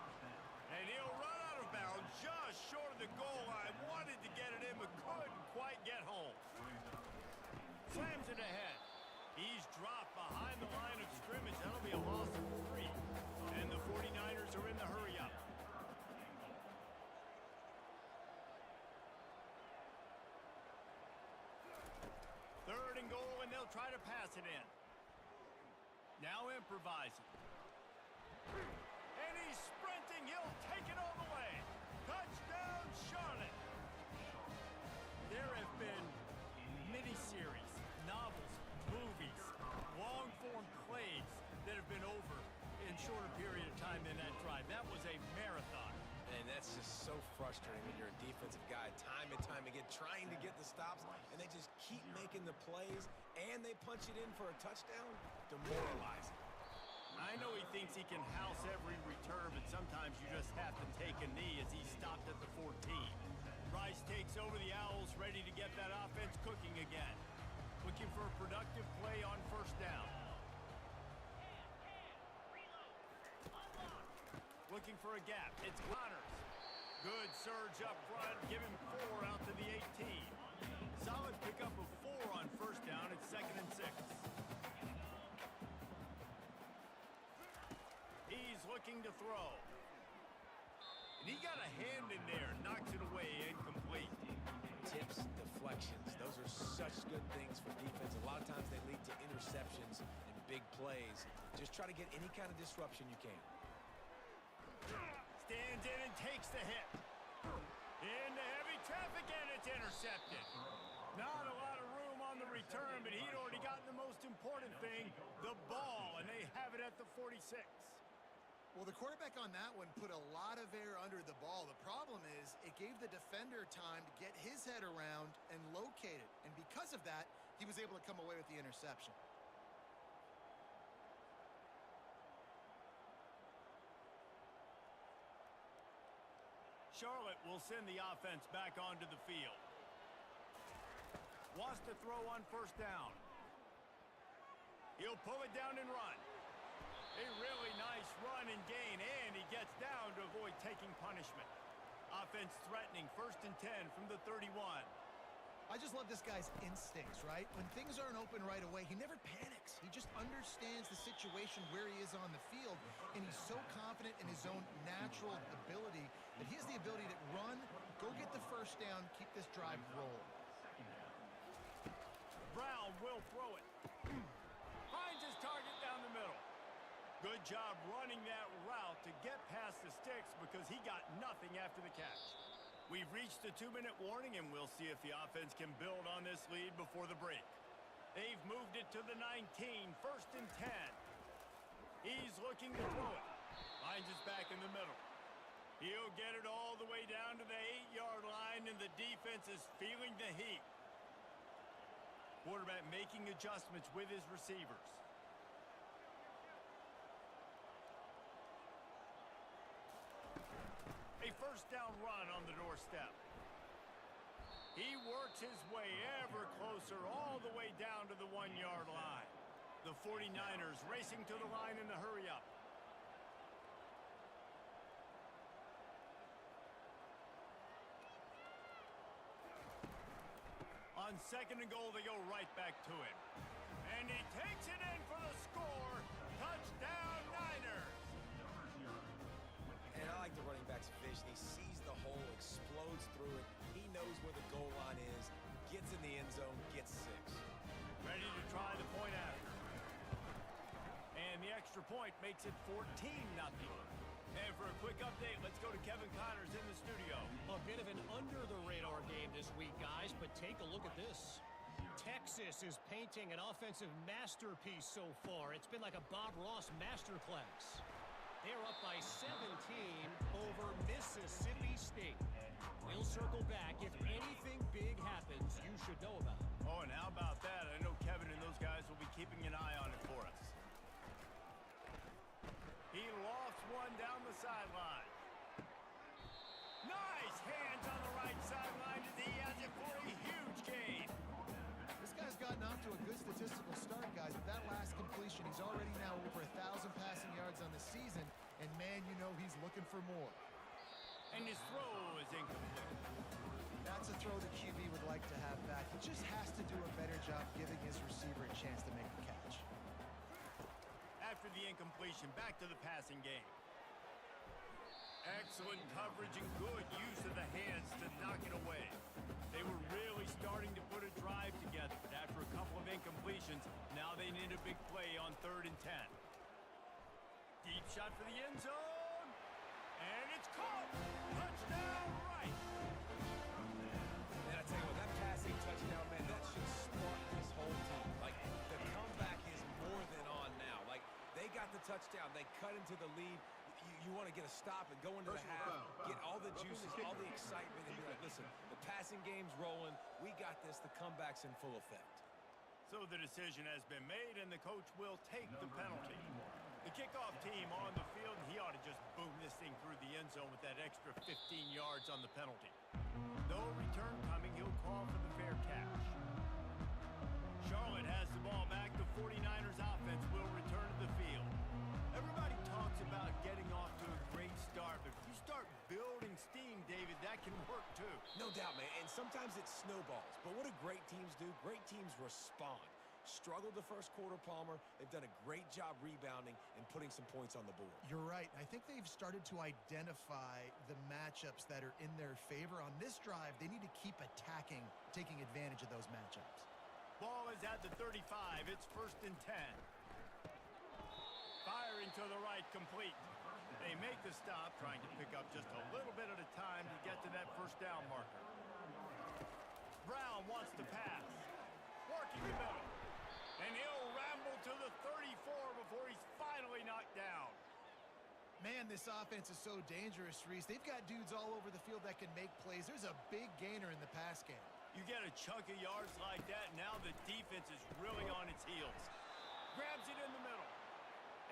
And he'll run out of bounds just short of the goal line. Wanted to get it in, but couldn't quite get home. Slams it ahead. He's dropped behind the line of scrimmage. That'll be a loss of 3. And the 49ers are in the hurry-up. Third and goal, and they'll try to pass it in. Now improvising. And he's sprinting. He'll take it all the way. Touchdown, Charlotte. There have been miniseries, novels, movies, long-form plays that have been over in shorter period of time than that drive. That was a marathon. And that's just so frustrating when you're a defensive guy, time and time again, trying to get the stops, and they just keep making the plays, and they punch it in for a touchdown. Demoralizing. I know he thinks he can house every return, but sometimes you just have to take a knee as he stopped at the 14. Rice takes over the Owls, ready to get that offense cooking again. Looking for a productive play on first down. Looking for a gap. It's Connors. Good surge up front. Give him 4 out to the 18. Solid pickup of 4 on first down. It's 2nd and 6. He's looking to throw. And he got a hand in there. Knocks it away. Incomplete. Tips, deflections. Those are such good things for defense. A lot of times they lead to interceptions and big plays. Just try to get any kind of disruption you can. Stands in and takes the hit. Into heavy traffic, and it's intercepted. Not a lot of room on the return, but he'd already gotten the most important thing, the ball, and they have it at the 46. Well, the quarterback on that one put a lot of air under the ball. The problem is it gave the defender time to get his head around and locate it. And because of that, he was able to come away with the interception. Charlotte will send the offense back onto the field. Wants to throw on first down. He'll pull it down and run. A really nice run and gain, and he gets down to avoid taking punishment. Offense threatening, 1st and 10 from the 31. I just love this guy's instincts, right? When things aren't open right away, he never panics. He just understands the situation where he is on the field, and he's so confident in his own natural ability that he has the ability to run, go get the first down, keep this drive rolling. Brown will throw it. Finds his target down the middle. Good job running that route to get past the sticks because he got nothing after the catch. We've reached the 2-minute warning, and we'll see if the offense can build on this lead before the break. They've moved it to the 19, 1st and 10. He's looking to throw it. Finds his back in the middle. He'll get it all the way down to the 8-yard line, and the defense is feeling the heat. Quarterback making adjustments with his receivers. A first down run on the doorstep. He works his way ever closer all the way down to the 1-yard line. The 49ers racing to the line in the hurry-up. On second and goal, they go right back to it. And he takes it in for the score. Touchdown, Niners! And I like the running back's vision. He sees the hole, explodes through it. He knows where the goal line is, gets in the end zone, gets 6. Ready to try the point after. And the extra point makes it 14-0. And for a quick update, let's go to Kevin Connors in the studio. A bit of an under-the-radar game this week, guys, but take a look at this. Texas is painting an offensive masterpiece so far. It's been like a Bob Ross masterclass. They're up by 17 over Mississippi State. We'll circle back. If anything big happens, you should know about it. Oh, and how about that? I know Kevin and those guys will be keeping an eye on it for us. He lofts one down the sideline. Nice hands on the right sideline as he has it for a huge gain. This guy's gotten off to a good statistical start, guys. With that last completion, he's already now over 1,000 passing yards on the season. And, man, you know he's looking for more. And his throw is incomplete. That's a throw the QB would like to have back. He just has to do a better job giving his receiver a chance to make the catch. After the incompletion, back to the passing game. Excellent coverage and good use of the hands to knock it away. They were really starting to put a drive together, but after a couple of incompletions, now they need a big play on 3rd and 10. Deep shot for the end zone, and it's caught. Touchdown, right. And I tell you what, that passing touchdown, man, that should spark this whole team. Like, the comeback is more than on now. Like, they got the touchdown. They cut into the lead. You want to get a stop and go into the half, get all the juices, all the excitement, and be like, listen, the passing game's rolling. We got this. The comeback's in full effect. So the decision has been made, and the coach will take the penalty. The kickoff team on the field, and he ought to just boom this thing through the end zone with that extra 15 yards on the penalty. No return coming, he'll call for the fair catch. Charlotte has the ball back. The 49ers offense will return to the field. Everybody talks about getting off to a great start, but if you start building steam, David, that can work too. No doubt, man, and sometimes it snowballs. But what do great teams do? Great teams respond. Struggled the first quarter, Palmer. They've done a great job rebounding and putting some points on the board. You're right. I think they've started to identify the matchups that are in their favor. On this drive, they need to keep attacking, taking advantage of those matchups. Ball is at the 35. It's 1st and 10. Firing to the right, complete. They make the stop, trying to pick up just a little bit at a time to get to that first down marker. Brown wants to pass. Working the middle. And he'll ramble to the 34 before he's finally knocked down. Man, this offense is so dangerous, Reese. They've got dudes all over the field that can make plays. There's a big gainer in the pass game. You get a chunk of yards like that, now the defense is really on its heels. Grabs it in the middle.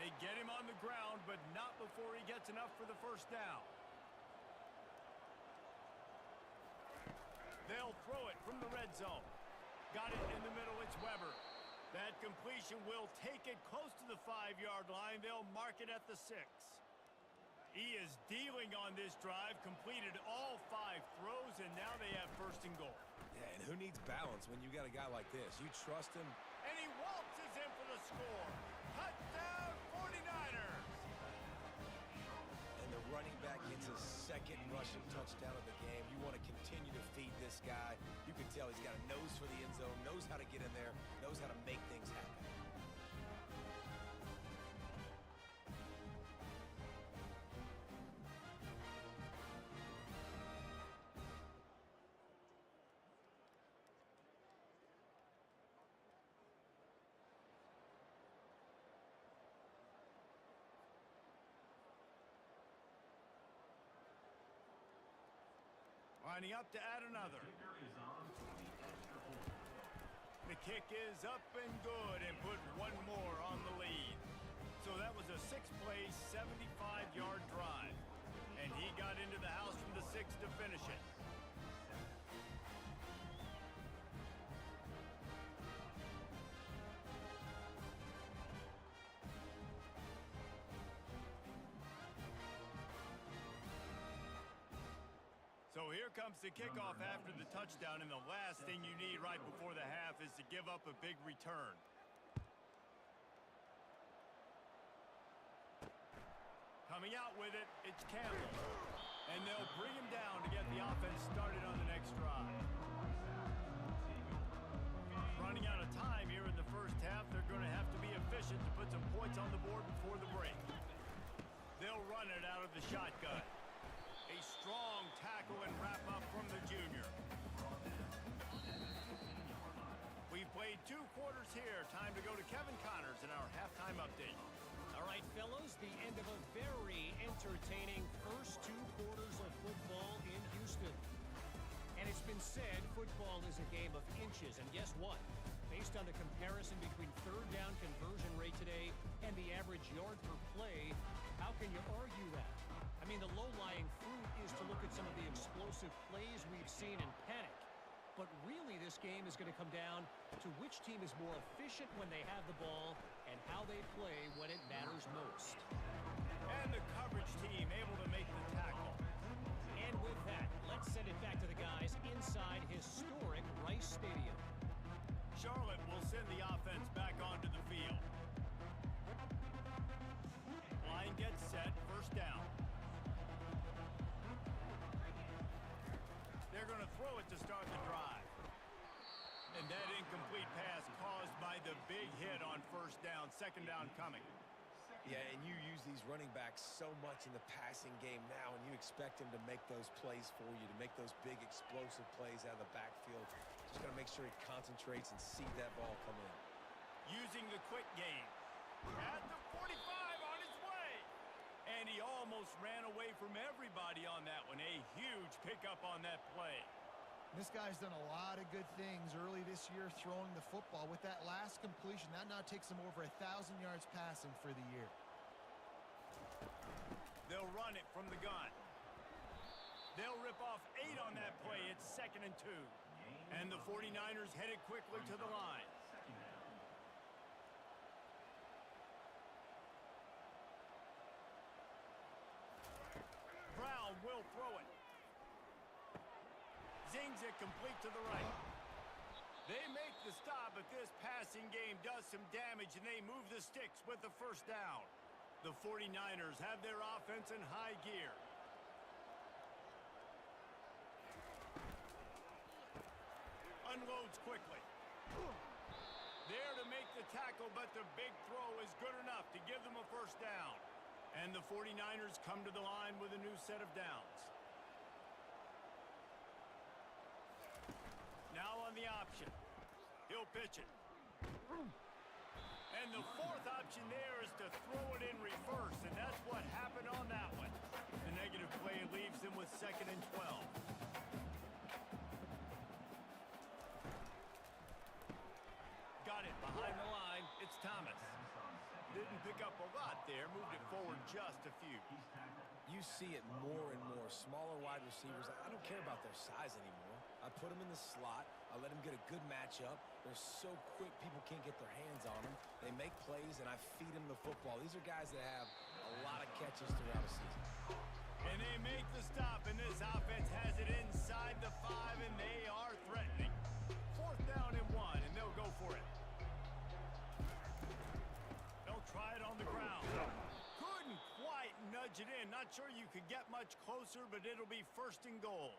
They get him on the ground, but not before he gets enough for the first down. They'll throw it from the red zone. Got it in the middle, it's Weber. That completion will take it close to the 5-yard line. They'll mark it at the 6. He is dealing on this drive, completed all 5 throws, and now they have 1st and goal. Yeah, and who needs balance when you got a guy like this? You trust him. And he waltzes in for the score. Touchdown, 49ers! And the running back gets his 2nd rushing touchdown of the game. You want to continue to feed this guy. You can tell he's got a nose for the end zone, knows how to get in there, knows how to make things happen. Lining up to add another. The kick is up and good and put one more on the lead. So that was a 6-play, 75-yard drive. And he got into the house from the 6 to finish it. So here comes the kickoff after the touchdown, and the last thing you need right before the half is to give up a big return. Coming out with it, it's Campbell. And they'll bring him down to get the offense started on the next drive. Running out of time here in the first half, they're going to have to be efficient to put some points on the board before the break. They'll run it out of the shotgun. A strong tackle and wrap up from the junior. We've played 2 quarters here. Time to go to Kevin Connors in our halftime update. All right, fellows, the end of a very entertaining first 2 quarters of football in Houston. And it's been said football is a game of inches. And guess what? Based on the comparison between third down conversion rate today and the average yard per play, how can you argue that? I mean, the low-lying fruit is to look at some of the explosive plays we've seen in panic. But really, this game is going to come down to which team is more efficient when they have the ball and how they play when it matters most. And the coverage team able to make the tackle. And with that, let's send it back to the guys inside historic Rice Stadium. Charlotte will send the offense back onto the field. Line gets set, first down. They're going to throw it to start the drive. And that incomplete pass caused by the big hit on first down, second down coming. Yeah, and you use these running backs so much in the passing game now, and you expect him to make those plays for you, to make those big explosive plays out of the backfield. Just got to make sure he concentrates and see that ball come in. Using the quick game. At the 45 on his way. And he almost ran away from everybody on that one. A huge pickup on that play. This guy's done a lot of good things early this year throwing the football. With that last completion, that now takes him over 1,000 yards passing for the year. They'll run it from the gun. They'll rip off 8 on that play. It's 2nd and 2. And the 49ers headed quickly to the line. Brown will throw it. Zings it complete to the right. They make the stop, but this passing game does some damage, and they move the sticks with the first down. The 49ers have their offense in high gear. Unloads quickly. There to make the tackle, but the big throw is good enough to give them a first down. And the 49ers come to the line with a new set of downs. Now on the option. He'll pitch it. And the 4th option there is to throw it in reverse, and that's what happened on that one. The negative play leaves them with 2nd and 12. Got it behind the line. It's Thomas. Didn't pick up a lot there, moved it forward just a few. You see it more and more. Smaller wide receivers, I don't care about their size anymore. I put them in the slot. I let them get a good matchup. They're so quick, people can't get their hands on them. They make plays, and I feed them the football. These are guys that have a lot of catches throughout a season. And they make the stop, and this offense has it inside the 5, and they are threatening. 4th down and 1, and they'll go for it. They'll try it on the ground. Couldn't quite nudge it in. Not sure you could get much closer, but it'll be 1st and goal.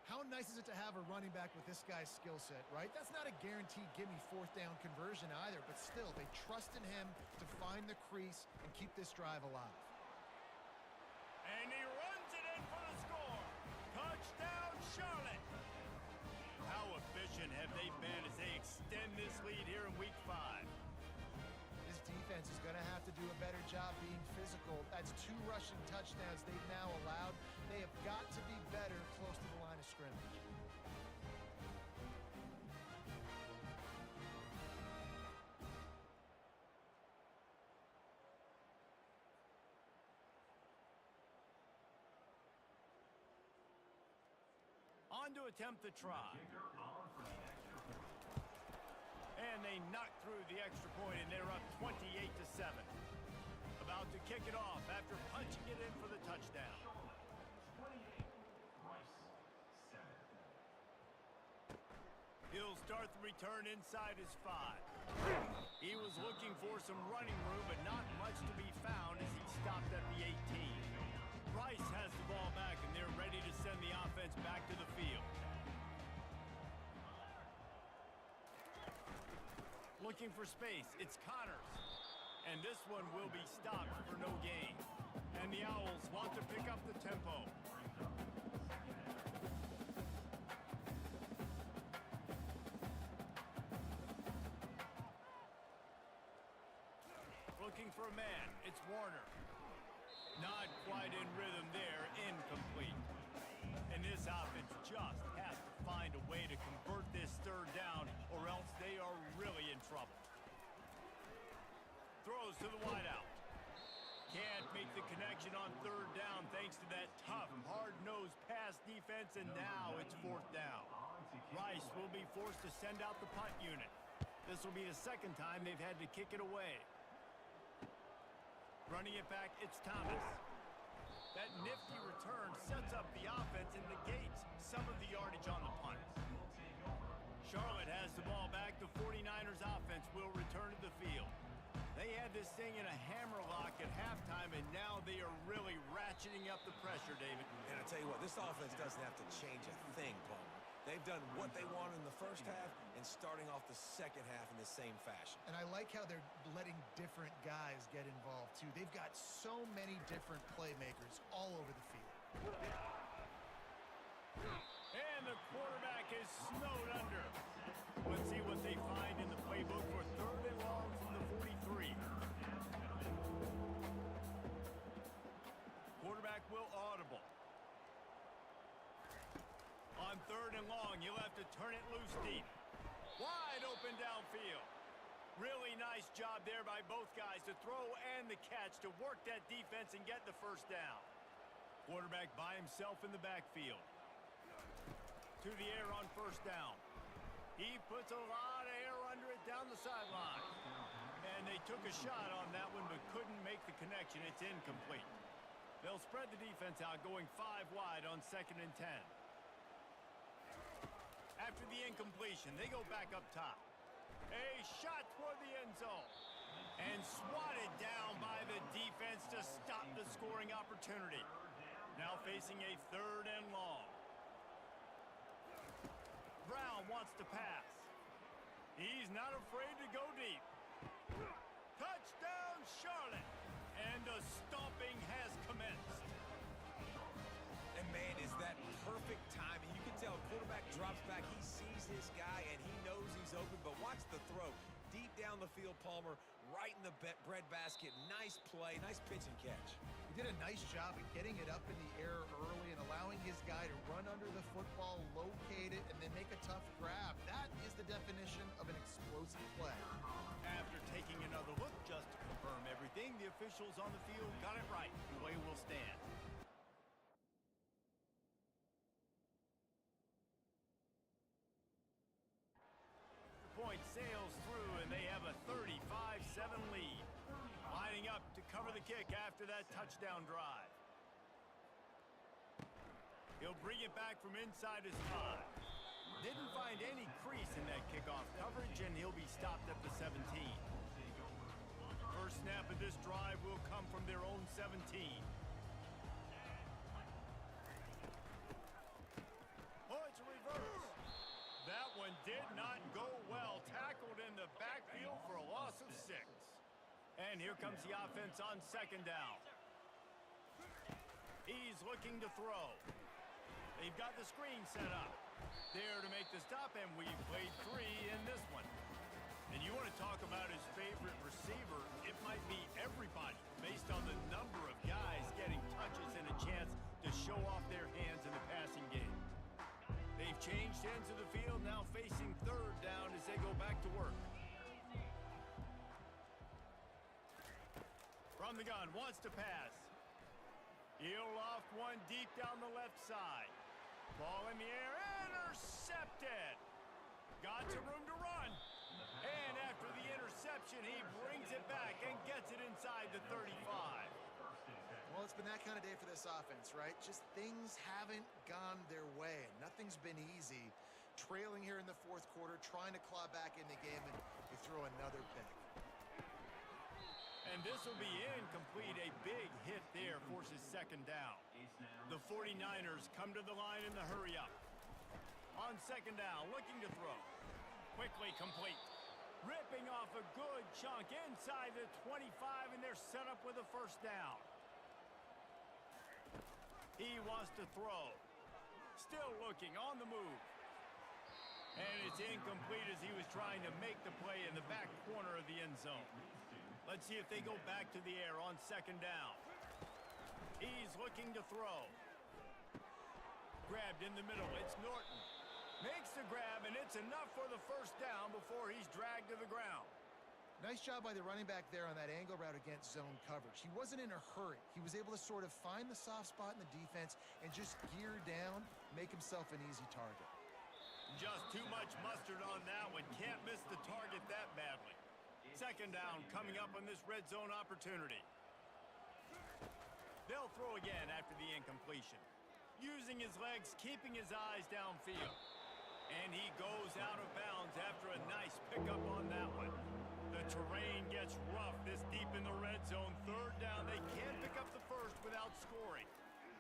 How nice is it to have a running back with this guy's skill set, right? That's not a guaranteed gimme 4th down conversion either, but still, they trust in him to find the crease and keep this drive alive. And he runs it in for the score. Touchdown, Charlotte. How efficient have they been as they extend this lead here in Week 5? This defense is going to have to do a better job being physical. That's 2 rushing touchdowns they've now allowed. They have got to be better close to the line of scrimmage. On to attempt the try. And they knock through the extra point, and they're up 28-7. About to kick it off after punching it in for the touchdown. He'll start the return inside his 5. He was looking for some running room, but not much to be found as he stopped at the 18. Rice has the ball back, and they're ready to send the offense back to the field. Looking for space, it's Connors. And this one will be stopped for no gain. And the Owls want to pick up the tempo. Looking for a man, it's Warner. Not quite in rhythm there, incomplete. And this offense just has to find a way to convert this third down, or else they are really in trouble. Throws to the wideout. Can't make the connection on third down thanks to that tough, hard-nosed pass defense, and now it's fourth down. Rice will be forced to send out the punt unit. This will be the second time they've had to kick it away. Running it back, it's Thomas. That nifty return sets up the offense and negates some of the yardage on the punt. Charlotte has the ball back. The 49ers offense will return to the field. They had this thing in a hammerlock at halftime, and now they are really ratcheting up the pressure, David. And I tell you what, this offense doesn't have to change a thing, Palmer. They've done what they wanted in the first half and starting off the second half in the same fashion. And I like how they're letting different guys get involved, too. They've got so many different playmakers all over the field. And the quarterback is snowed under. Let's see what they find in the playbook for third and long from the 43. Quarterback will audible. On third and long, you'll have to turn it loose deep. Wide open downfield. Really nice job there by both guys to throw and the catch to work that defense and get the first down. Quarterback by himself in the backfield. To the air on first down. He puts a lot of air under it down the sideline. And they took a shot on that one but couldn't make the connection. It's incomplete. They'll spread the defense out going 5 wide on 2nd and 10. After the incompletion, they go back up top. A shot toward the end zone. And swatted down by the defense to stop the scoring opportunity. Now facing a third and long. Brown wants to pass. He's not afraid to go deep. Touchdown, Charlotte. And the stomping has commenced. And man, is that perfect timing. You can tell quarterback drops back. He sees his guy, and he knows he's open. But watch the throw. Deep down the field, Palmer, right in the breadbasket. Nice play, nice pitch and catch. He did a nice job of getting it up in the air early and allowing his guy to run under the football, locate it, and then make a tough grab. That is the definition of an explosive play. After taking another look just to confirm everything, the officials on the field got it right. The play will stand. Point sails through, and they have a 35-7 lead. Lining up to cover the kick after that touchdown drive. He'll bring it back from inside his 5. Didn't find any crease in that kickoff coverage, and he'll be stopped at the 17. First snap of this drive will come from their own 17. Oh, it's a reverse. That one did not go well. Tackled in the backfield for a loss of 6. And here comes the offense on 2nd down. He's looking to throw. They've got the screen set up. There to make the stop, and we've played 3 in this one. And you want to talk about his favorite receiver, it might be everybody based on the number of guys getting touches and a chance to show off their hands in the passing game. They've changed ends of the field, now facing third down as they go back to work. From the gun, wants to pass. He'll loft one deep down the left side. Ball in the air, intercepted. Got some room to run. And after the interception, he brings it back and gets it inside the 35. Well, it's been that kind of day for this offense, right? Just things haven't gone their way. Nothing's been easy. Trailing here in the fourth quarter, trying to claw back in the game, and you throw another pick. And this will be incomplete. A big hit there forces second down. The 49ers come to the line in the hurry up. On second down, looking to throw. Quickly complete. Ripping off a good chunk inside the 25, and they're set up with a first down. He wants to throw. Still looking on the move. And it's incomplete as he was trying to make the play in the back corner of the end zone. Let's see if they go back to the air on second down. He's looking to throw. Grabbed in the middle. It's Norton. Makes the grab, and it's enough for the first down before he's dragged to the ground. Nice job by the running back there on that angle route against zone coverage. He wasn't in a hurry. He was able to sort of find the soft spot in the defense and just gear down, make himself an easy target. Just too much mustard on that one. Can't miss the target that badly. Second down coming up on this red zone opportunity. They'll throw again after the incompletion. Using his legs, keeping his eyes downfield. And he goes out of bounds after a nice pickup on that one. The terrain gets rough this deep in the red zone. Third down, they can't pick up the first without scoring.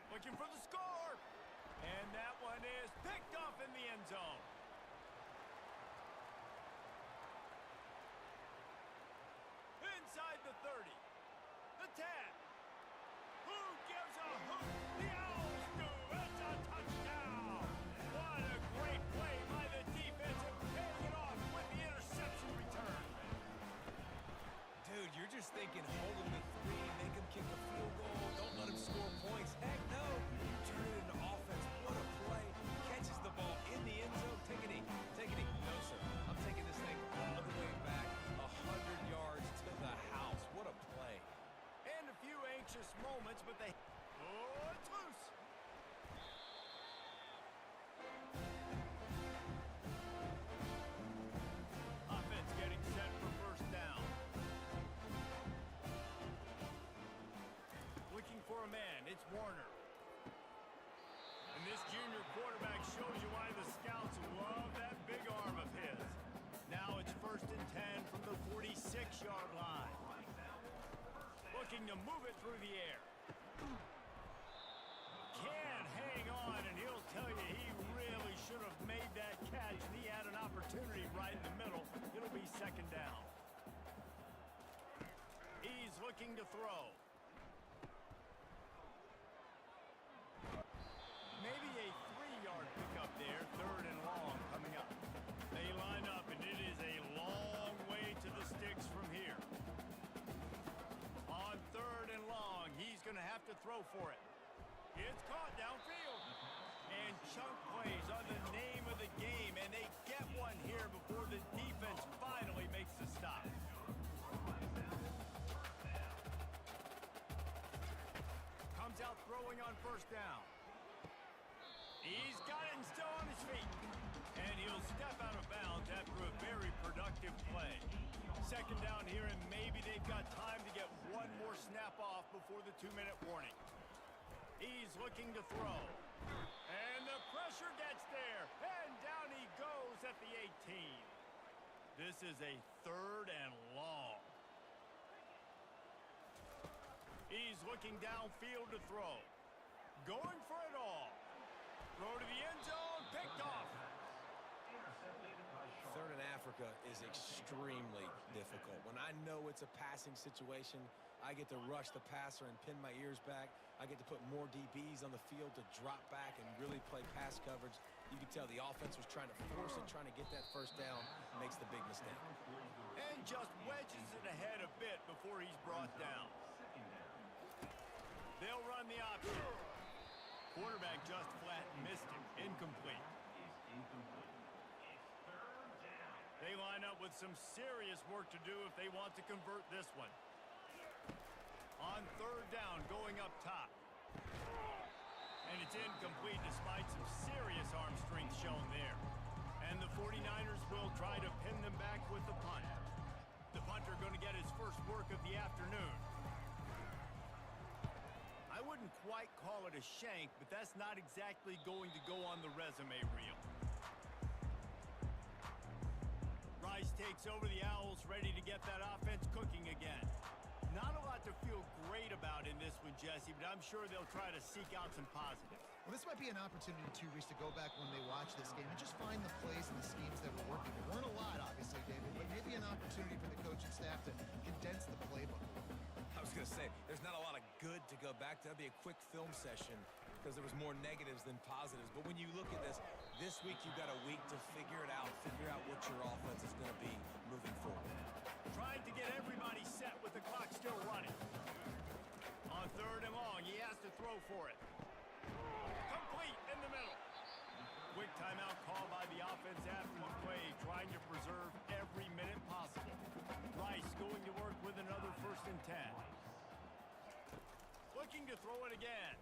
Looking for the score. And that one is picked off in the end zone. Inside the 30. The 10. Who gives a hoot? The Owls do. It's a touchdown. What a great play by the defense and paying it off with the interception return. Dude, you're just thinking, hold him to 3, make him kick a field goal, don't let him score points. Heck no, you turn it into offense. What a play. Catches the ball in the end zone. Take it in. No, sir. I'm taking this thing all the way back 100 yards to the house. What a play. And a few anxious moments, but they... Oh, it's loose. Offense getting set for first down. Looking for a man. It's Warner. And this junior quarterback shows you why the scouts love that big arm of his. Now it's first and 10 from the 46-yard line. Looking to move it through the air. Can't hang on, and he'll tell you he really should have made that catch, and he had an opportunity right in the middle. It'll be second down. He's looking to throw. Maybe a 3-yard pickup there, third and long coming up. They line up, and it is a long way to the sticks from here. On third and long, he's going to have to throw for it. It's caught downfield. And chunk plays on the name of the game, and they get one here before the defense finally makes the stop. Comes out throwing on first down. He's got it and still on his feet. And he'll step out of bounds after a very productive play. Second down here, and maybe they've got time to get one more snap off before the 2-minute warning. He's looking to throw. And the pressure gets there. And down he goes at the 18. This is a third and long. He's looking downfield to throw. Going for it all. Throw to the end zone, picked off. Third in Africa is extremely difficult. When I know it's a passing situation, I get to rush the passer and pin my ears back. I get to put more DBs on the field to drop back and really play pass coverage. You can tell the offense was trying to force it, trying to get that first down, makes the big mistake. And just wedges it ahead a bit before he's brought down. They'll run the option. Quarterback just flat missed it. Incomplete. They line up with some serious work to do if they want to convert this one. On third down, going up top. And it's incomplete despite some serious arm strength shown there. a shank, but that's not exactly going to go on the resume reel. Rice takes over the Owls, ready to get that offense cooking again. Not a lot to feel great about in this one, Jesse, but I'm sure they'll try to seek out some positives. Well, this might be an opportunity, too, Reese, to go back when they watch this game and just find the plays and the schemes that were working. There weren't a lot, obviously, David, but maybe an opportunity for the coaching staff to condense the playbook. I was going to say, there's not a lot of good to go back to. That'd be a quick film session because there was more negatives than positives. But when you look at this week you've got a week to figure it out, figure out what your offense is going to be moving forward. Trying to get everybody set with the clock still running. On 3rd and long, he has to throw for it. Complete in the middle. Quick timeout call by the offense after the play, trying to preserve every minute possible. Rice going to work with another 1st and 10. Looking to throw it again.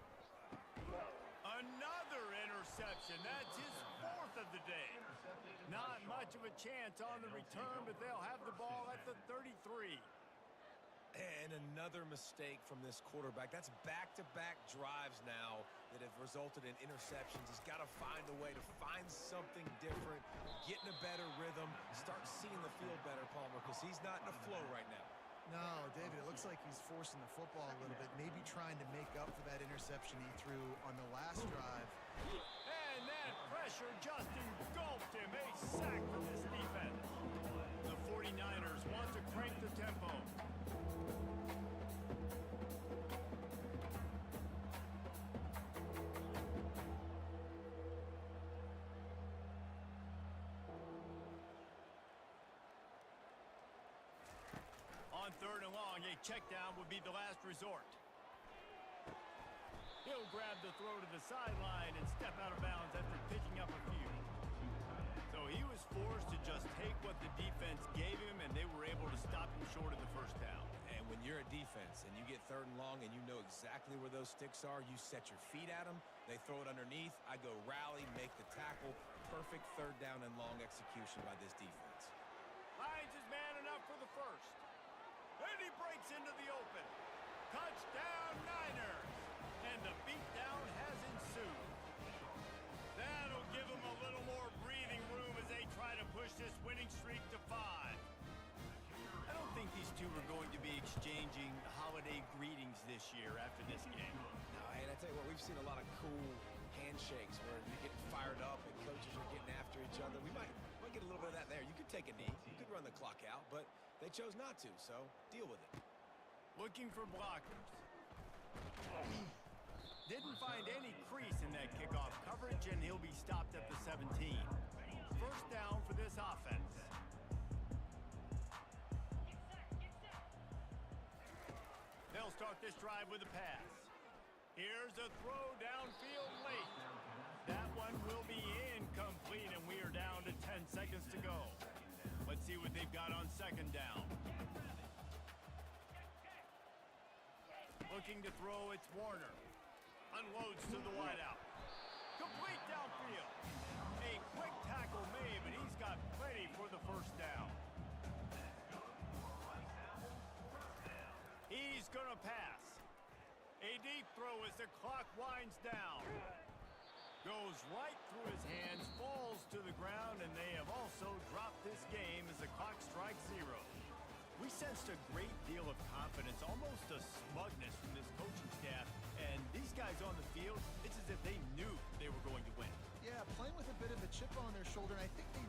Another interception. That's his 4th of the day. Not much of a chance on the return, but they'll have the ball at the 33. And another mistake from this quarterback. That's back-to-back drives now that have resulted in interceptions. He's got to find a way to find something different, get in a better rhythm, start seeing the field better, Palmer, because he's not in a flow right now. No, David, it looks like he's forcing the football a little bit, maybe trying to make up for that interception he threw on the last drive. And that pressure just engulfed him. A sack from this defense. The 49ers want to crank the tempo. On 3rd and long, a check down would be the last resort. He'll grab the throw to the sideline and step out of bounds after picking up a few. So he was forced to just take what the defense gave him, and they were able to stop him short of the 1st down. And when you're a defense and you get 3rd and long and you know exactly where those sticks are, you set your feet at them, they throw it underneath, I go rally, make the tackle. Perfect 3rd down and long execution by this defense. Hines is man enough for the 1st. And he breaks into the open. Touchdown, Niners! And the beatdown has ensued. That'll give them a little more breathing room as they try to push this winning streak to 5. I don't think these two are going to be exchanging holiday greetings this year after this game. No, and I tell you what, we've seen a lot of cool handshakes where you're getting fired up and coaches are getting after each other. We might get a little bit of that there. You could take a knee. You could run the clock out, but they chose not to, so deal with it. Looking for blockers. Didn't find any crease in that kickoff coverage, and he'll be stopped at the 17. 1st down for this offense. They'll start this drive with a pass. Here's a throw downfield late. That one will be incomplete, and we are down to 10 seconds to go. Let's see what they've got on 2nd down. Looking to throw, it's Warner. Unloads to the wideout. Complete downfield. A quick tackle made, but he's got plenty for the 1st down. He's going to pass. A deep throw as the clock winds down. Goes right through his hands, falls to the ground, and they have also dropped this game as the clock strikes 0. We sensed a great deal of confidence, almost a smugness from this coaching staff. And these guys on the field, it's as if they knew they were going to win. Yeah, playing with a bit of a chip on their shoulder, and I think they